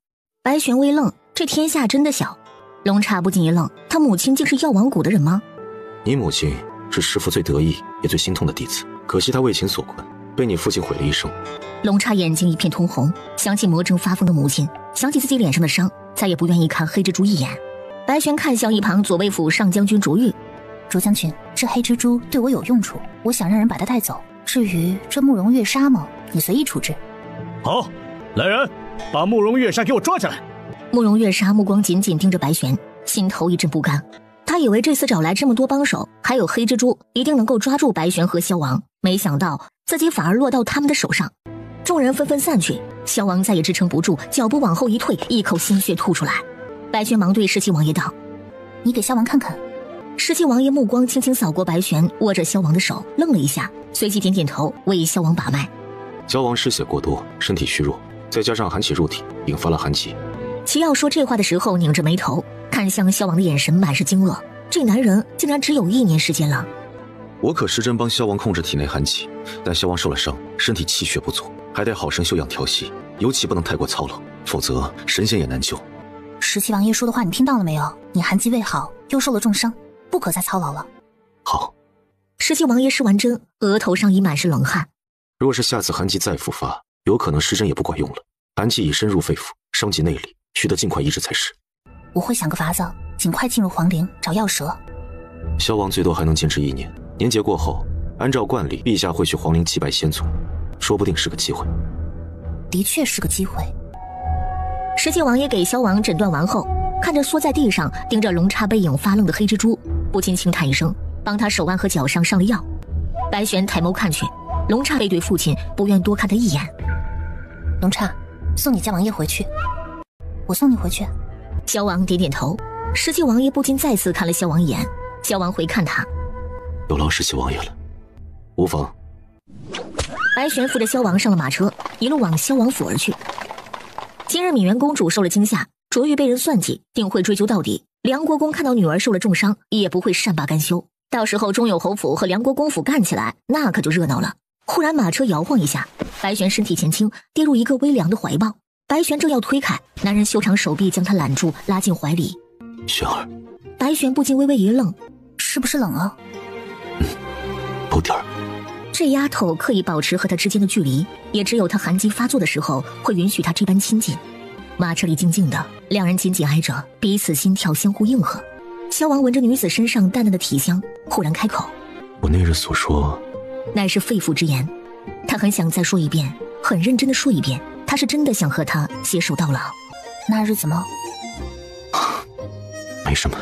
Speaker 3: 白玄微愣，这天下真的小。龙刹不禁一愣，他母亲竟是药王谷的人吗？
Speaker 6: 你母亲是师父最得意也最心痛的弟子，可惜他为情所困，被你父亲毁了一生。
Speaker 3: 龙刹眼睛一片通红，想起魔怔发疯的母亲，想起自己脸上的伤，再也不愿意看黑蜘蛛一眼。白玄看向一旁左卫府上将军卓玉，
Speaker 1: 卓将军，这黑蜘蛛对我有用处，我想让人把它带走。至于这慕容月杀吗？你随意处置。
Speaker 7: 好，来人，把慕容月杀给我抓起来。
Speaker 3: 慕容月杀目光紧紧盯着白玄，心头一阵不甘。他以为这次找来这么多帮手，还有黑蜘蛛，一定能够抓住白玄和萧王，没想到自己反而落到他们的手上。众人纷纷散去，萧王再也支撑不住，脚步往后一退，一口鲜血吐出来。白玄忙对17王爷道：“
Speaker 1: 你给萧王看看。
Speaker 3: ”17王爷目光轻轻扫过白玄握着萧王的手，愣了一下，随即点点头，为萧王把脉。
Speaker 6: 萧王失血过多，身体虚弱，再加上寒气入体，引发了寒疾。
Speaker 3: 齐耀说这话的时候拧着眉头，看向萧王的眼神满是惊愕。这男人竟然只有1年时间了。
Speaker 6: 我可是真帮萧王控制体内寒气，但萧王受了伤，身体气血不足，还得好生休养调息，尤其不能太过操劳，否则神仙也难救。
Speaker 1: 17王爷说的话你听到了没有？你寒疾未好，又受了重伤，不可再操劳了。
Speaker 6: 好。
Speaker 3: 17王爷施完针，额头上已满是冷汗。
Speaker 6: 若是下次寒疾再复发，有可能施针也不管用了。寒气已深入肺腑，伤及内里，需得尽快医治才是。
Speaker 1: 我会想个法子，尽快进入皇陵找药蛇。
Speaker 6: 萧王最多还能坚持1年，年节过后，按照惯例，陛下会去皇陵祭拜先祖，说不定是个机会。
Speaker 1: 的确是个机会。
Speaker 3: 17王爷给萧王诊断完后，看着缩在地上盯着龙刹背影发愣的黑蜘蛛，不禁轻叹一声，帮他手腕和脚上上了药。白玄抬眸看去，龙刹背对父亲，不愿多看他一眼。
Speaker 1: 龙刹，送你家王爷回去。我送你回去。
Speaker 3: 萧王点点头。17王爷不禁再次看了萧王一眼，萧王回看他，
Speaker 6: 有劳17王爷了。无妨。
Speaker 3: 白玄扶着萧王上了马车，一路往萧王府而去。今日敏元公主受了惊吓，卓玉被人算计，定会追究到底。梁国公看到女儿受了重伤，也不会善罢甘休。到时候中有侯府和梁国公府干起来，那可就热闹了。忽然马车摇晃一下，白玄身体前倾，跌入一个微凉的怀抱。白玄正要推开，男人修长手臂将他揽住，拉进怀里。
Speaker 6: 玄儿。
Speaker 3: 白玄不禁微微一愣，
Speaker 1: 是不是冷啊？
Speaker 6: 不点儿。
Speaker 3: 这丫头刻意保持和他之间的距离，也只有他寒疾发作的时候会允许他这般亲近。马车里静静的，两人紧紧挨着，彼此心跳相互应和。萧王闻着女子身上淡淡的体香，忽然开口：
Speaker 6: 我那日所说
Speaker 3: 乃是肺腑之言。他很想再说一遍，很认真的说一遍，他是真的想和他携手到老。
Speaker 1: 那日怎么？
Speaker 6: 没什么。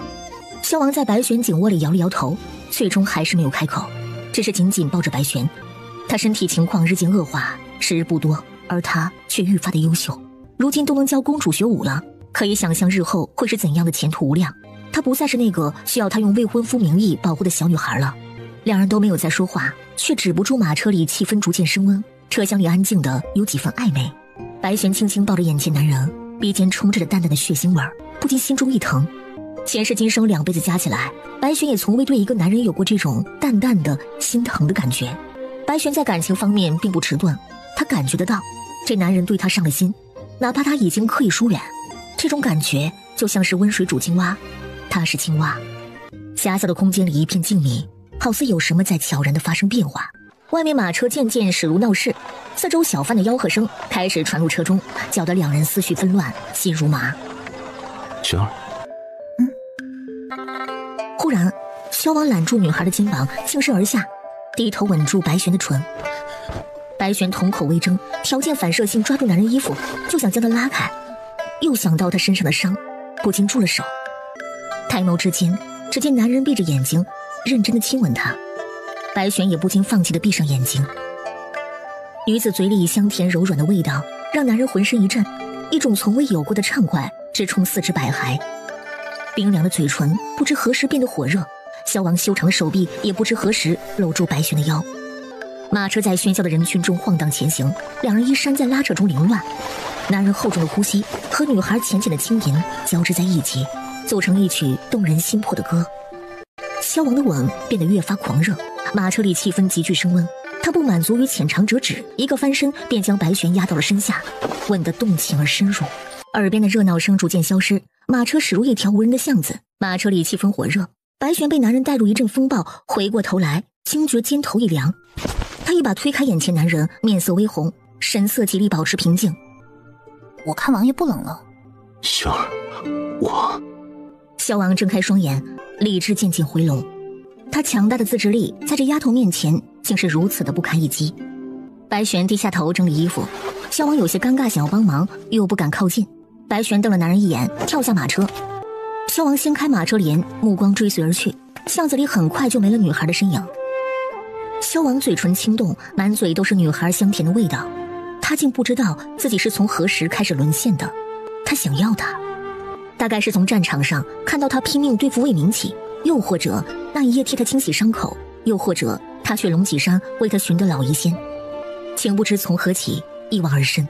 Speaker 3: 萧王在白玄颈窝里摇了摇头，最终还是没有开口，只是紧紧抱着白玄。他身体情况日渐恶化，时日不多，而他却愈发的优秀，如今都能教公主学武了，可以想象日后会是怎样的前途无量。她不再是那个需要他用未婚夫名义保护的小女孩了。两人都没有再说话，却止不住马车里气氛逐渐升温，车厢里安静的有几分暧昧。白璇轻轻抱着眼前男人，鼻尖充斥着淡淡的血腥味，不禁心中一疼。前世今生2辈子加起来，白璇也从未对一个男人有过这种淡淡的心疼的感觉。白璇在感情方面并不迟钝，她感觉得到这男人对她上了心，哪怕他已经刻意疏远，这种感觉就像是温水煮青蛙，他是青蛙。狭小的空间里一片静谧，好似有什么在悄然地发生变化。外面马车渐渐驶入闹市，四周小贩的吆喝声开始传入车中，搅得两人思绪纷乱，心如麻。
Speaker 6: 璇儿，
Speaker 3: 忽然，萧王揽住女孩的肩膀，倾身而下，低头吻住白璇的唇。白璇瞳口微睁，条件反射性抓住男人衣服，就想将他拉开，又想到他身上的伤，不禁住了手。抬眸之间，只见男人闭着眼睛，认真的亲吻她。白璇也不禁放弃的闭上眼睛。女子嘴里香甜柔软的味道，让男人浑身一震，一种从未有过的畅快直冲四肢百骸。冰凉的嘴唇不知何时变得火热，萧王修长的手臂也不知何时搂住白璇的腰。马车在喧嚣的人群中晃荡前行，两人衣衫在拉扯中凌乱。男人厚重的呼吸和女孩浅浅的轻吟交织在一起，组成一曲动人心魄的歌。萧王的吻变得越发狂热，马车里气氛急剧升温。他不满足于浅尝辄止，一个翻身便将白璇压到了身下，吻得动情而深入。耳边的热闹声逐渐消失，马车驶入一条无人的巷子，马车里气氛火热。白璇被男人带入一阵风暴，回过头来惊觉肩头一凉，他一把推开眼前男人，面色微红，神色极力保持平静。
Speaker 1: 我看王爷不冷了。
Speaker 6: 璇儿，我……
Speaker 3: 萧王睁开双眼，理智渐渐回笼。他强大的自制力在这丫头面前竟是如此的不堪一击。白璇低下头整理衣服，萧王有些尴尬，想要帮忙又不敢靠近。白璇瞪了男人一眼，跳下马车。萧王掀开马车帘，目光追随而去，巷子里很快就没了女孩的身影。萧王嘴唇轻动，满嘴都是女孩香甜的味道，他竟不知道自己是从何时开始沦陷的。他想要她，大概是从战场上看到他拼命对付魏明起，又或者那一夜替他清洗伤口，又或者他去龙脊山为他寻得老医仙。情不知从何起，一往而深。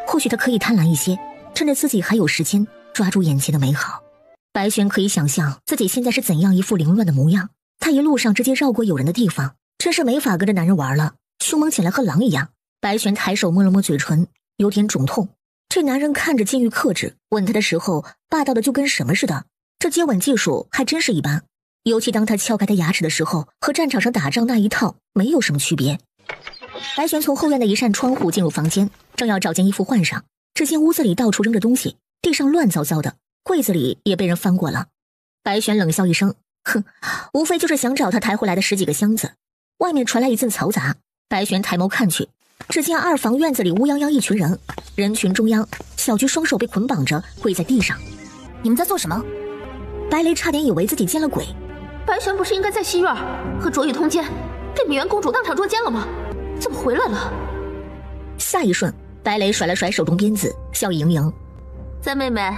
Speaker 3: 或许他可以贪婪一些，趁着自己还有时间，抓住眼前的美好。白璇可以想象自己现在是怎样一副凌乱的模样，他一路上直接绕过有人的地方，真是没法跟着男人玩了，凶猛起来和狼一样。白璇抬手摸了摸嘴唇，有点肿痛。这男人看着禁欲克制，吻他的时候霸道的就跟什么似的，这接吻技术还真是一般。尤其当他撬开他牙齿的时候，和战场上打仗那一套没有什么区别。白璇从后院的一扇窗户进入房间，正要找件衣服换上，只见屋子里到处扔着东西，地上乱糟糟的，柜子里也被人翻过了。白璇冷笑一声，哼，无非就是想找他抬回来的10几个箱子。外面传来一阵嘈杂，白璇抬眸看去，只见2房院子里乌泱泱一群人，人群中央，小菊双手被捆绑着跪在地上。
Speaker 1: 你们在做什么？
Speaker 3: 白雷差点以为自己见了鬼。
Speaker 2: 白璇不是应该在西院和卓玉通奸，被米元公主当场捉奸了吗？怎么回来了？
Speaker 3: 下一瞬，白雷甩了甩手中鞭子，笑意盈盈。
Speaker 2: 三妹妹，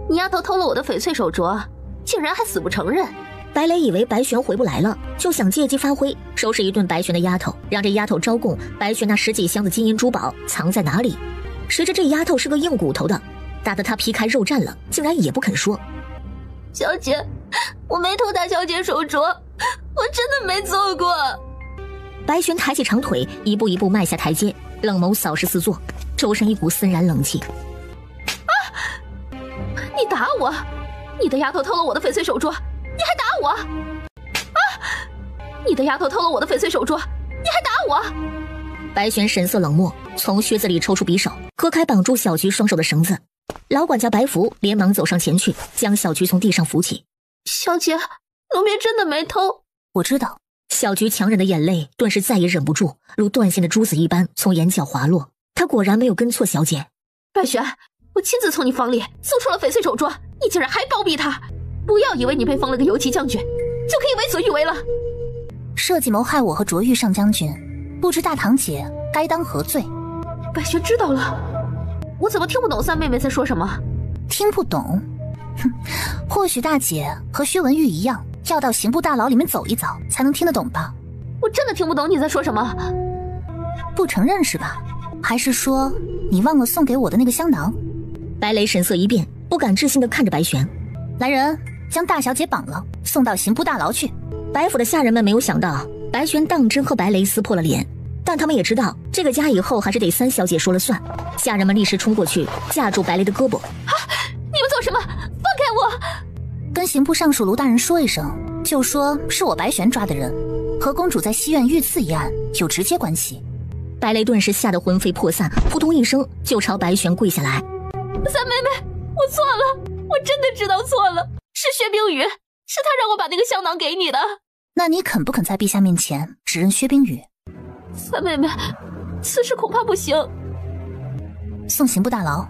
Speaker 2: 你丫头偷了我的翡翠手镯，竟然还死不承认。
Speaker 3: 白雷以为白璇回不来了，就想借机发挥，收拾一顿白璇的丫头，让这丫头招供白璇那10几箱的金银珠宝藏在哪里。谁知这丫头是个硬骨头的，打得他皮开肉绽了，竟然也不肯说。
Speaker 2: 小姐，我没偷大小姐手镯，我真的没做过。
Speaker 3: 白璇抬起长腿，一步一步迈下台阶，冷眸扫视四座，周身一股森然冷气。
Speaker 2: 你打我！你的丫头偷了我的翡翠手镯，你还打我！你的丫头偷了我的翡翠手镯，你还打我！
Speaker 3: 白璇神色冷漠，从靴子里抽出匕首，割开绑住小菊双手的绳子。老管家白福连忙走上前去，将小菊从地上扶起。
Speaker 2: 小姐，奴婢真的没偷。
Speaker 1: 我知道。
Speaker 3: 小菊强忍的眼泪顿时再也忍不住，如断线的珠子一般从眼角滑落。她果然没有跟错小姐。
Speaker 2: 白璇，我亲自从你房里搜出了翡翠手镯，你竟然还包庇他！不要以为你被封了个游骑将军，就可以为所欲为了。
Speaker 1: 设计谋害我和卓玉上将军，不知大堂姐该当何罪？
Speaker 2: 白璇知道了。我怎么听不懂三妹妹在说什么？
Speaker 1: 听不懂？哼，或许大姐和薛文玉一样，要到刑部大牢里面走一遭，才能听得懂吧？
Speaker 2: 我真的听不懂你在说什么。
Speaker 1: 不承认是吧？还是说你忘了送给我的那个香囊？
Speaker 3: 白雷神色一变，不敢置信地看着白玄。
Speaker 1: 来人，将大小姐绑了，送到刑部大牢去。
Speaker 3: 白府的下人们没有想到白玄当真和白雷撕破了脸，但他们也知道这个家以后还是得三小姐说了算。下人们立时冲过去架住白雷的胳膊。
Speaker 2: 啊！你们做什么？放开我！
Speaker 1: 跟刑部尚书卢大人说一声，就说是我白玄抓的人，和公主在西院遇刺一案有直接关系。
Speaker 3: 白雷顿时吓得魂飞魄散，扑通一声就朝白玄跪下来。
Speaker 2: 三妹妹，我错了，我真的知道错了，是薛冰雨，是他让我把那个香囊给你的。
Speaker 1: 那你肯不肯在陛下面前指认薛冰雨？
Speaker 2: 三妹妹，此事恐怕不行。
Speaker 1: 送刑部大牢。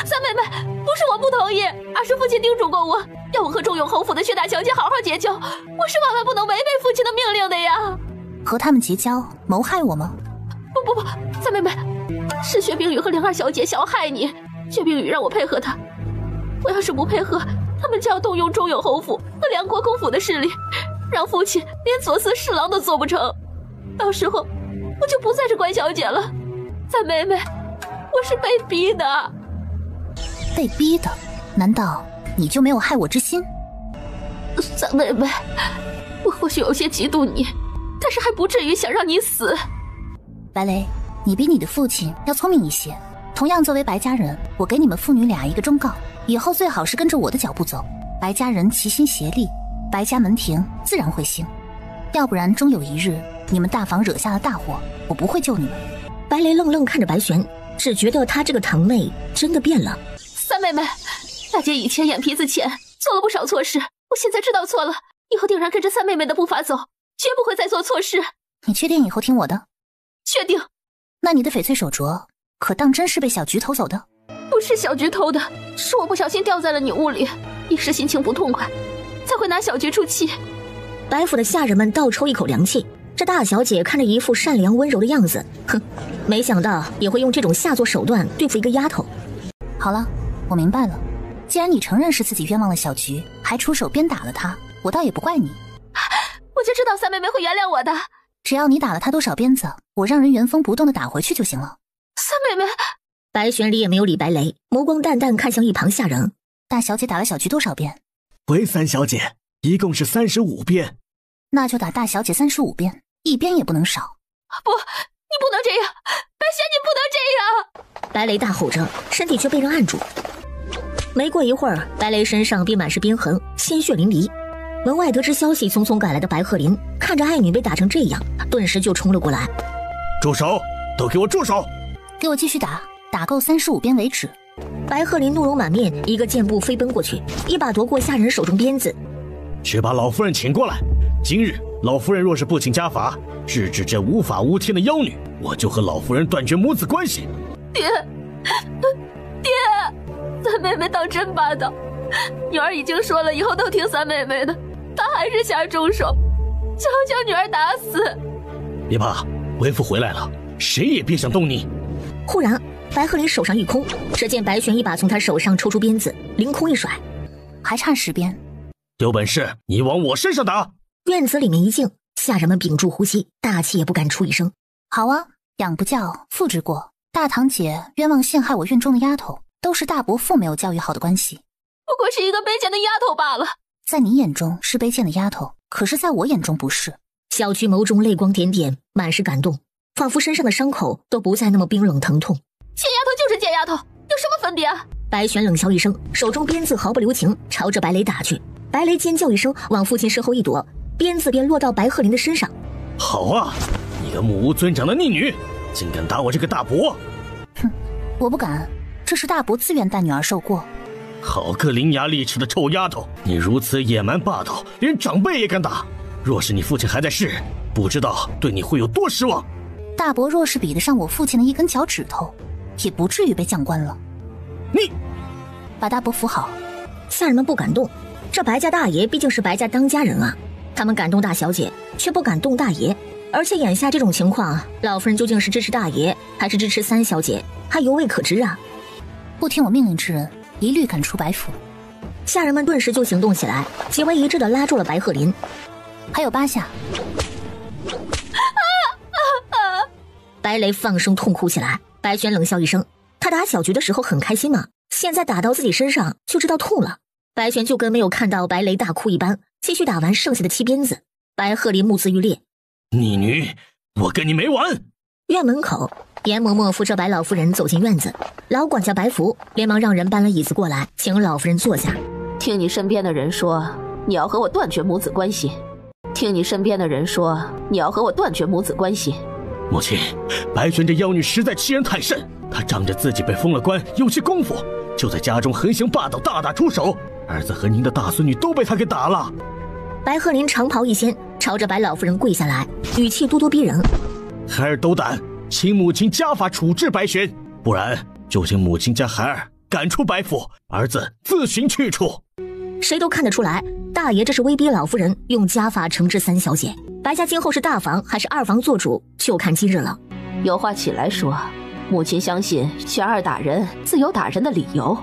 Speaker 2: 三妹妹，不是我不同意，而是父亲叮嘱过我，要我和忠永侯府的薛大小姐好好结交，我是万万不能违背父亲的命令的呀。
Speaker 1: 和他们结交，谋害我吗？
Speaker 2: 不，三妹妹，是薛冰雨和灵儿小姐想要害你，薛冰雨让我配合他，我要是不配合，他们就要动用忠永侯府和梁国公府的势力，让父亲连左司侍郎都做不成，到时候我就不再是乖小姐了。三妹妹，我是被逼的。
Speaker 1: 被逼的？难道你就没有害我之心？
Speaker 2: 三妹妹，我或许有些嫉妒你，但是还不至于想让你死。
Speaker 1: 白雷，你比你的父亲要聪明一些。同样作为白家人，我给你们父女俩一个忠告，以后最好是跟着我的脚步走。白家人齐心协力，白家门庭自然会兴。要不然终有一日你们大房惹下了大祸，我不会救你们。
Speaker 3: 白雷愣愣看着白玄，只觉得他这个堂妹真的变了。
Speaker 2: 三妹妹，大姐以前眼皮子浅，做了不少错事，我现在知道错了，以后定然跟着三妹妹的步伐走，绝不会再做错事。
Speaker 1: 你确定以后听我的？
Speaker 2: 确定。
Speaker 1: 那你的翡翠手镯可当真是被小菊偷走的？
Speaker 2: 不是小菊偷的，是我不小心掉在了你屋里，一时心情不痛快，才会拿小菊出气。
Speaker 3: 白府的下人们倒抽一口凉气，这大小姐看着一副善良温柔的样子，哼，没想到也会用这种下作手段对付一个丫头。
Speaker 1: 好了，我明白了，既然你承认是自己冤枉了小菊，还出手鞭打了她，我倒也不怪你。
Speaker 2: 我就知道三妹妹会原谅我的。
Speaker 1: 只要你打了她多少鞭子，我让人原封不动地打回去就行了。
Speaker 2: 三妹妹。
Speaker 3: 白玄理也没有理白雷，眸光淡淡看向一旁下人。
Speaker 1: 大小姐打了小菊多少鞭？
Speaker 4: 回三小姐，一共是35鞭。
Speaker 1: 那就打大小姐35鞭，一鞭也不能少。
Speaker 2: 不，你不能这样，白玄，你不能这样！
Speaker 3: 白雷大吼着，身体却被人按住。没过一会儿，白雷身上便满是鞭痕，鲜血淋漓。门外得知消息匆匆赶来的白鹤林看着爱女被打成这样，顿时就冲了过来。
Speaker 7: 住手！都给我住手！
Speaker 1: 给我继续打，打够35鞭为止。
Speaker 3: 白鹤林怒容满面，一个箭步飞奔过去，一把夺过下人手中鞭子。
Speaker 7: 去把老夫人请过来。今日老夫人若是不请家法，制止这无法无天的妖女，我就和老夫人断绝母子关系。
Speaker 2: 爹，三妹妹当真霸道，女儿已经说了以后都听三妹妹的，她还是下重手，就要将女儿打死。
Speaker 7: 别怕，为父回来了，谁也别想动你。
Speaker 3: 忽然白鹤林手上一空，只见白玄一把从他手上抽出鞭子，凌空一甩。
Speaker 1: 还差10鞭。
Speaker 7: 有本事你往我身上打！
Speaker 3: 院子里面一静，下人们屏住呼吸，大气也不敢出一声。
Speaker 1: 好啊，养不教，父之过。大堂姐冤枉陷害我院中的丫头，都是大伯父没有教育好的关系。
Speaker 2: 不过是一个卑贱的丫头罢了。
Speaker 1: 在你眼中是卑贱的丫头，可是在我眼中不是。
Speaker 3: 小菊眸中泪光点点，满是感动，仿佛身上的伤口都不再那么冰冷疼痛。
Speaker 2: 贱丫头就是贱丫头，有什么分别啊？
Speaker 3: 白玄冷笑一声，手中鞭子毫不留情朝着白雷打去。白雷尖叫一声，往父亲身后一躲，鞭子便落到白鹤林的身上。
Speaker 7: 好啊，你个目无尊长的逆女，竟敢打我这个大伯！
Speaker 1: 哼，我不敢，这是大伯自愿带女儿受过。
Speaker 7: 好个伶牙俐齿的臭丫头，你如此野蛮霸道，连长辈也敢打。若是你父亲还在世，不知道对你会有多失望。
Speaker 1: 大伯若是比得上我父亲的一根脚趾头，也不至于被降官了。
Speaker 7: 你
Speaker 1: 把大伯扶好。
Speaker 3: 下人们不敢动，这白家大爷毕竟是白家当家人啊，他们敢动大小姐，却不敢动大爷。而且眼下这种情况，老夫人究竟是支持大爷，还是支持三小姐，还犹未可知啊。
Speaker 1: 不听我命令之人，一律赶出白府。
Speaker 3: 下人们顿时就行动起来，结为一致的拉住了白鹤林。
Speaker 1: 还有8下。
Speaker 3: 白雷放声痛哭起来。白玄冷笑一声，他打小局的时候很开心嘛，现在打到自己身上就知道痛了。白玄就跟没有看到白雷大哭一般，继续打完剩下的7鞭子。白鹤林目眦欲裂，
Speaker 7: 逆女，我跟你没完！
Speaker 3: 院门口，严嬷嬷扶着白老夫人走进院子，老管家白福连忙让人搬了椅子过来，请老夫人坐下。
Speaker 2: 听你身边的人说，你要和我断绝母子关系。听你身边的人说，你要和我断绝母子关系。
Speaker 7: 母亲，白玄这妖女实在欺人太甚，她仗着自己被封了官，有些功夫，就在家中横行霸道，大打出手。儿子和您的大孙女都被她给打了。
Speaker 3: 白鹤林长袍一掀，朝着白老夫人跪下来，语气咄咄逼人。
Speaker 7: 孩儿斗胆，请母亲家法处置白玄，不然就请母亲将孩儿赶出白府，儿子自寻去处。
Speaker 3: 谁都看得出来，大爷这是威逼老夫人用家法惩治3小姐。白家今后是大房还是2房做主，就看今日了。
Speaker 2: 有话起来说，母亲相信玄儿打人自有打人的理由。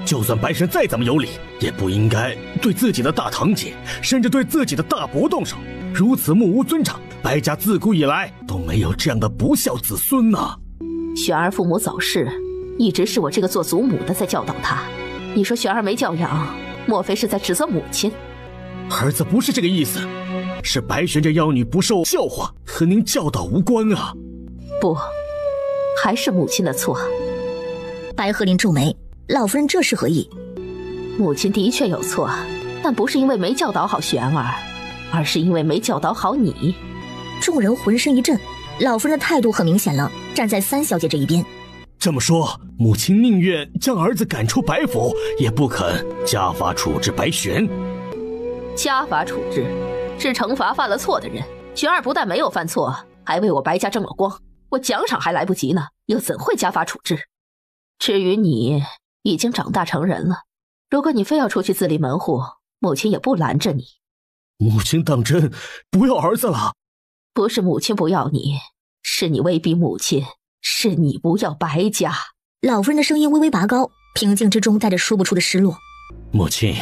Speaker 7: 就算白玄再怎么有理，也不应该对自己的大堂姐，甚至对自己的大伯动手，如此目无尊长。白家自古以来都没有这样的不孝子孙呐。
Speaker 2: 玄儿父母早逝，一直是我这个做祖母的在教导他。你说玄儿没教养，莫非是在指责母亲？
Speaker 7: 儿子不是这个意思，是白玄这妖女不受教化，和您教导无关啊。
Speaker 2: 不，还是母亲的错。
Speaker 3: 白鹤林皱眉，老夫人这是何意？
Speaker 2: 母亲的确有错，但不是因为没教导好玄儿，而是因为没教导好你。
Speaker 3: 众人浑身一震，老夫人的态度很明显了，站在3小姐这一边。
Speaker 7: 这么说，母亲宁愿将儿子赶出白府，也不肯家法处置白玄。
Speaker 2: 家法处置是惩罚犯了错的人，玄儿不但没有犯错，还为我白家争了光，我奖赏还来不及呢，又怎会家法处置？至于你，已经长大成人了，如果你非要出去自立门户，母亲也不拦着你。
Speaker 7: 母亲当真不要儿子了？
Speaker 2: 不是母亲不要你，是你威逼母亲，是你不要白家。
Speaker 3: 老夫人的声音微微拔高，平静之中带着说不出的失落。
Speaker 7: 母亲，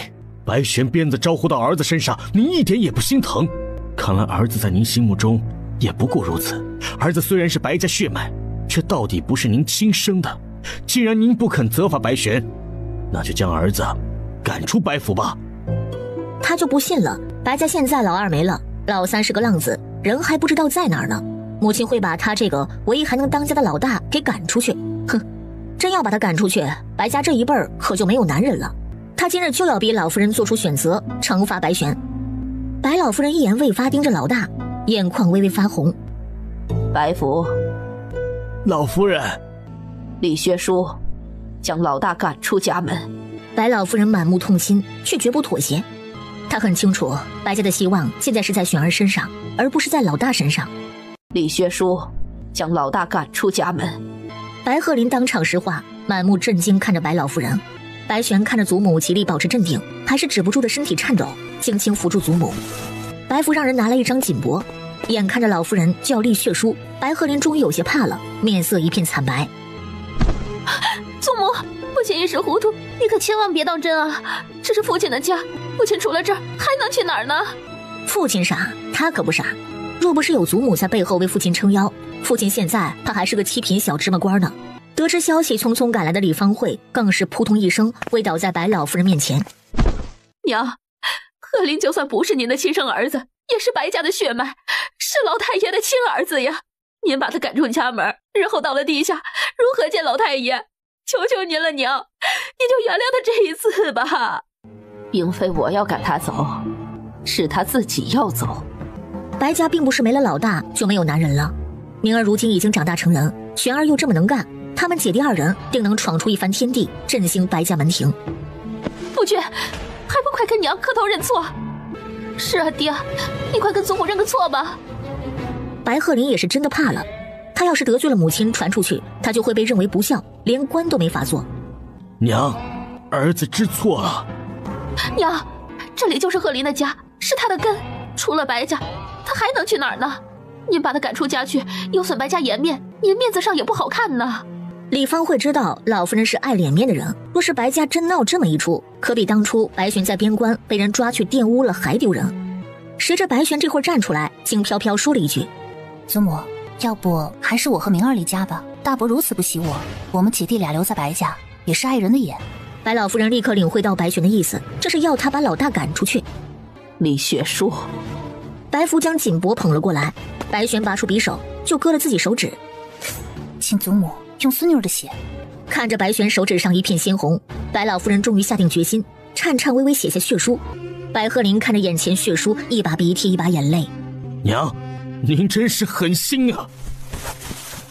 Speaker 7: 白玄鞭子招呼到儿子身上，您一点也不心疼。看来儿子在您心目中也不过如此。儿子虽然是白家血脉，却到底不是您亲生的。既然您不肯责罚白玄，那就将儿子赶出白府吧。
Speaker 3: 他就不信了，白家现在老2没了，老3是个浪子，人还不知道在哪儿呢。母亲会把他这个唯一还能当家的老大给赶出去？哼，真要把他赶出去，白家这一辈儿可就没有男人了。他今日就要逼老夫人做出选择，惩罚白玄。白老夫人一言未发，盯着老大，眼眶微微发红。
Speaker 2: 白福，
Speaker 7: 老夫人，
Speaker 2: 李薛书，将老大赶出家门。
Speaker 3: 白老夫人满目痛心，却绝不妥协。她很清楚，白家的希望现在是在玄儿身上，而不是在老大身上。
Speaker 2: 李薛书，将老大赶出家门。
Speaker 3: 白鹤林当场石化，满目震惊看着白老夫人。白玄看着祖母极力保持镇定，还是止不住的身体颤抖，轻轻扶住祖母。白福让人拿来一张锦帛，眼看着老夫人就要立血书，白鹤林终于有些怕了，面色一片惨白。
Speaker 2: 祖母，父亲一时糊涂，你可千万别当真啊！这是父亲的家，父亲除了这儿还能去哪儿呢？
Speaker 3: 父亲傻，他可不傻。若不是有祖母在背后为父亲撑腰，父亲现在他还是个7品小芝麻官呢。得知消息，匆匆赶来的李芳慧更是扑通一声跪倒在白老夫人面前。
Speaker 2: 娘，贺林就算不是您的亲生儿子，也是白家的血脉，是老太爷的亲儿子呀。您把他赶出家门，日后到了地下，如何见老太爷？求求您了，娘，您就原谅他这一次吧。并非我要赶他走，是他自己要走。
Speaker 3: 白家并不是没了老大就没有男人了，明儿如今已经长大成人，玄儿又这么能干，他们姐弟2人定能闯出一番天地，振兴白家门庭。
Speaker 2: 不去，还不快跟娘磕头认错？是啊，爹，你快跟祖母认个错吧。
Speaker 3: 白鹤林也是真的怕了，他要是得罪了母亲传出去，他就会被认为不孝，连官都没法做。
Speaker 7: 娘，儿子知错了。
Speaker 2: 娘，这里就是贺林的家，是他的根，除了白家，他还能去哪儿呢？您把他赶出家去，有损白家颜面，您面子上也不好看呢。
Speaker 3: 李芳会知道老夫人是爱脸面的人，若是白家真闹这么一出，可比当初白玄在边关被人抓去玷污了还丢人。谁知白玄这会儿站出来，轻飘飘说了一句：
Speaker 1: 祖母，要不还是我和明儿离家吧，大伯如此不喜我们姐弟俩留在白家也是碍人的眼。
Speaker 3: 白老夫人立刻领会到白玄的意思，这是要他把老大赶出去。
Speaker 10: 李雪书，
Speaker 3: 白福将锦帛捧了过来，白玄拔出匕首就割了自己手指。
Speaker 1: 请祖母用孙女儿的血。
Speaker 3: 看着白玄手指上一片鲜红，白老夫人终于下定决心，颤颤巍巍写下血书。白鹤龄看着眼前血书，一把鼻涕一把眼泪。
Speaker 7: 娘，您真是狠心啊！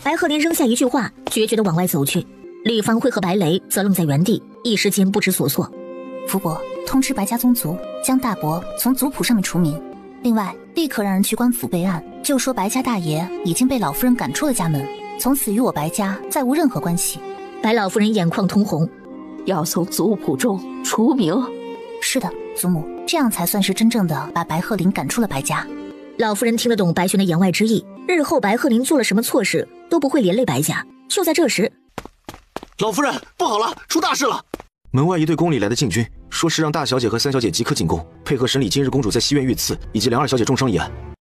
Speaker 3: 白鹤龄扔下一句话，决绝地往外走去。李芳慧和白雷则愣在原地，一时间不知所措。
Speaker 1: 福伯，通知白家宗族，将大伯从族谱上面除名。另外，立刻让人去官府备案，就说白家大爷已经被老夫人赶出了家门，从此与我白家再无任何关系。
Speaker 3: 白老夫人眼眶通红，
Speaker 10: 要从族谱中除名。
Speaker 1: 是的，祖母，这样才算是真正的把白鹤龄赶出了白家。
Speaker 3: 老夫人听得懂白玄的言外之意，日后白鹤龄做了什么错事都不会连累白家。就在这时，
Speaker 6: 老夫人，不好了，出大事了！门外一队宫里来的禁军，说是让大小姐和三小姐即刻进宫，配合审理今日公主在西苑遇刺以及梁二小姐重伤一案。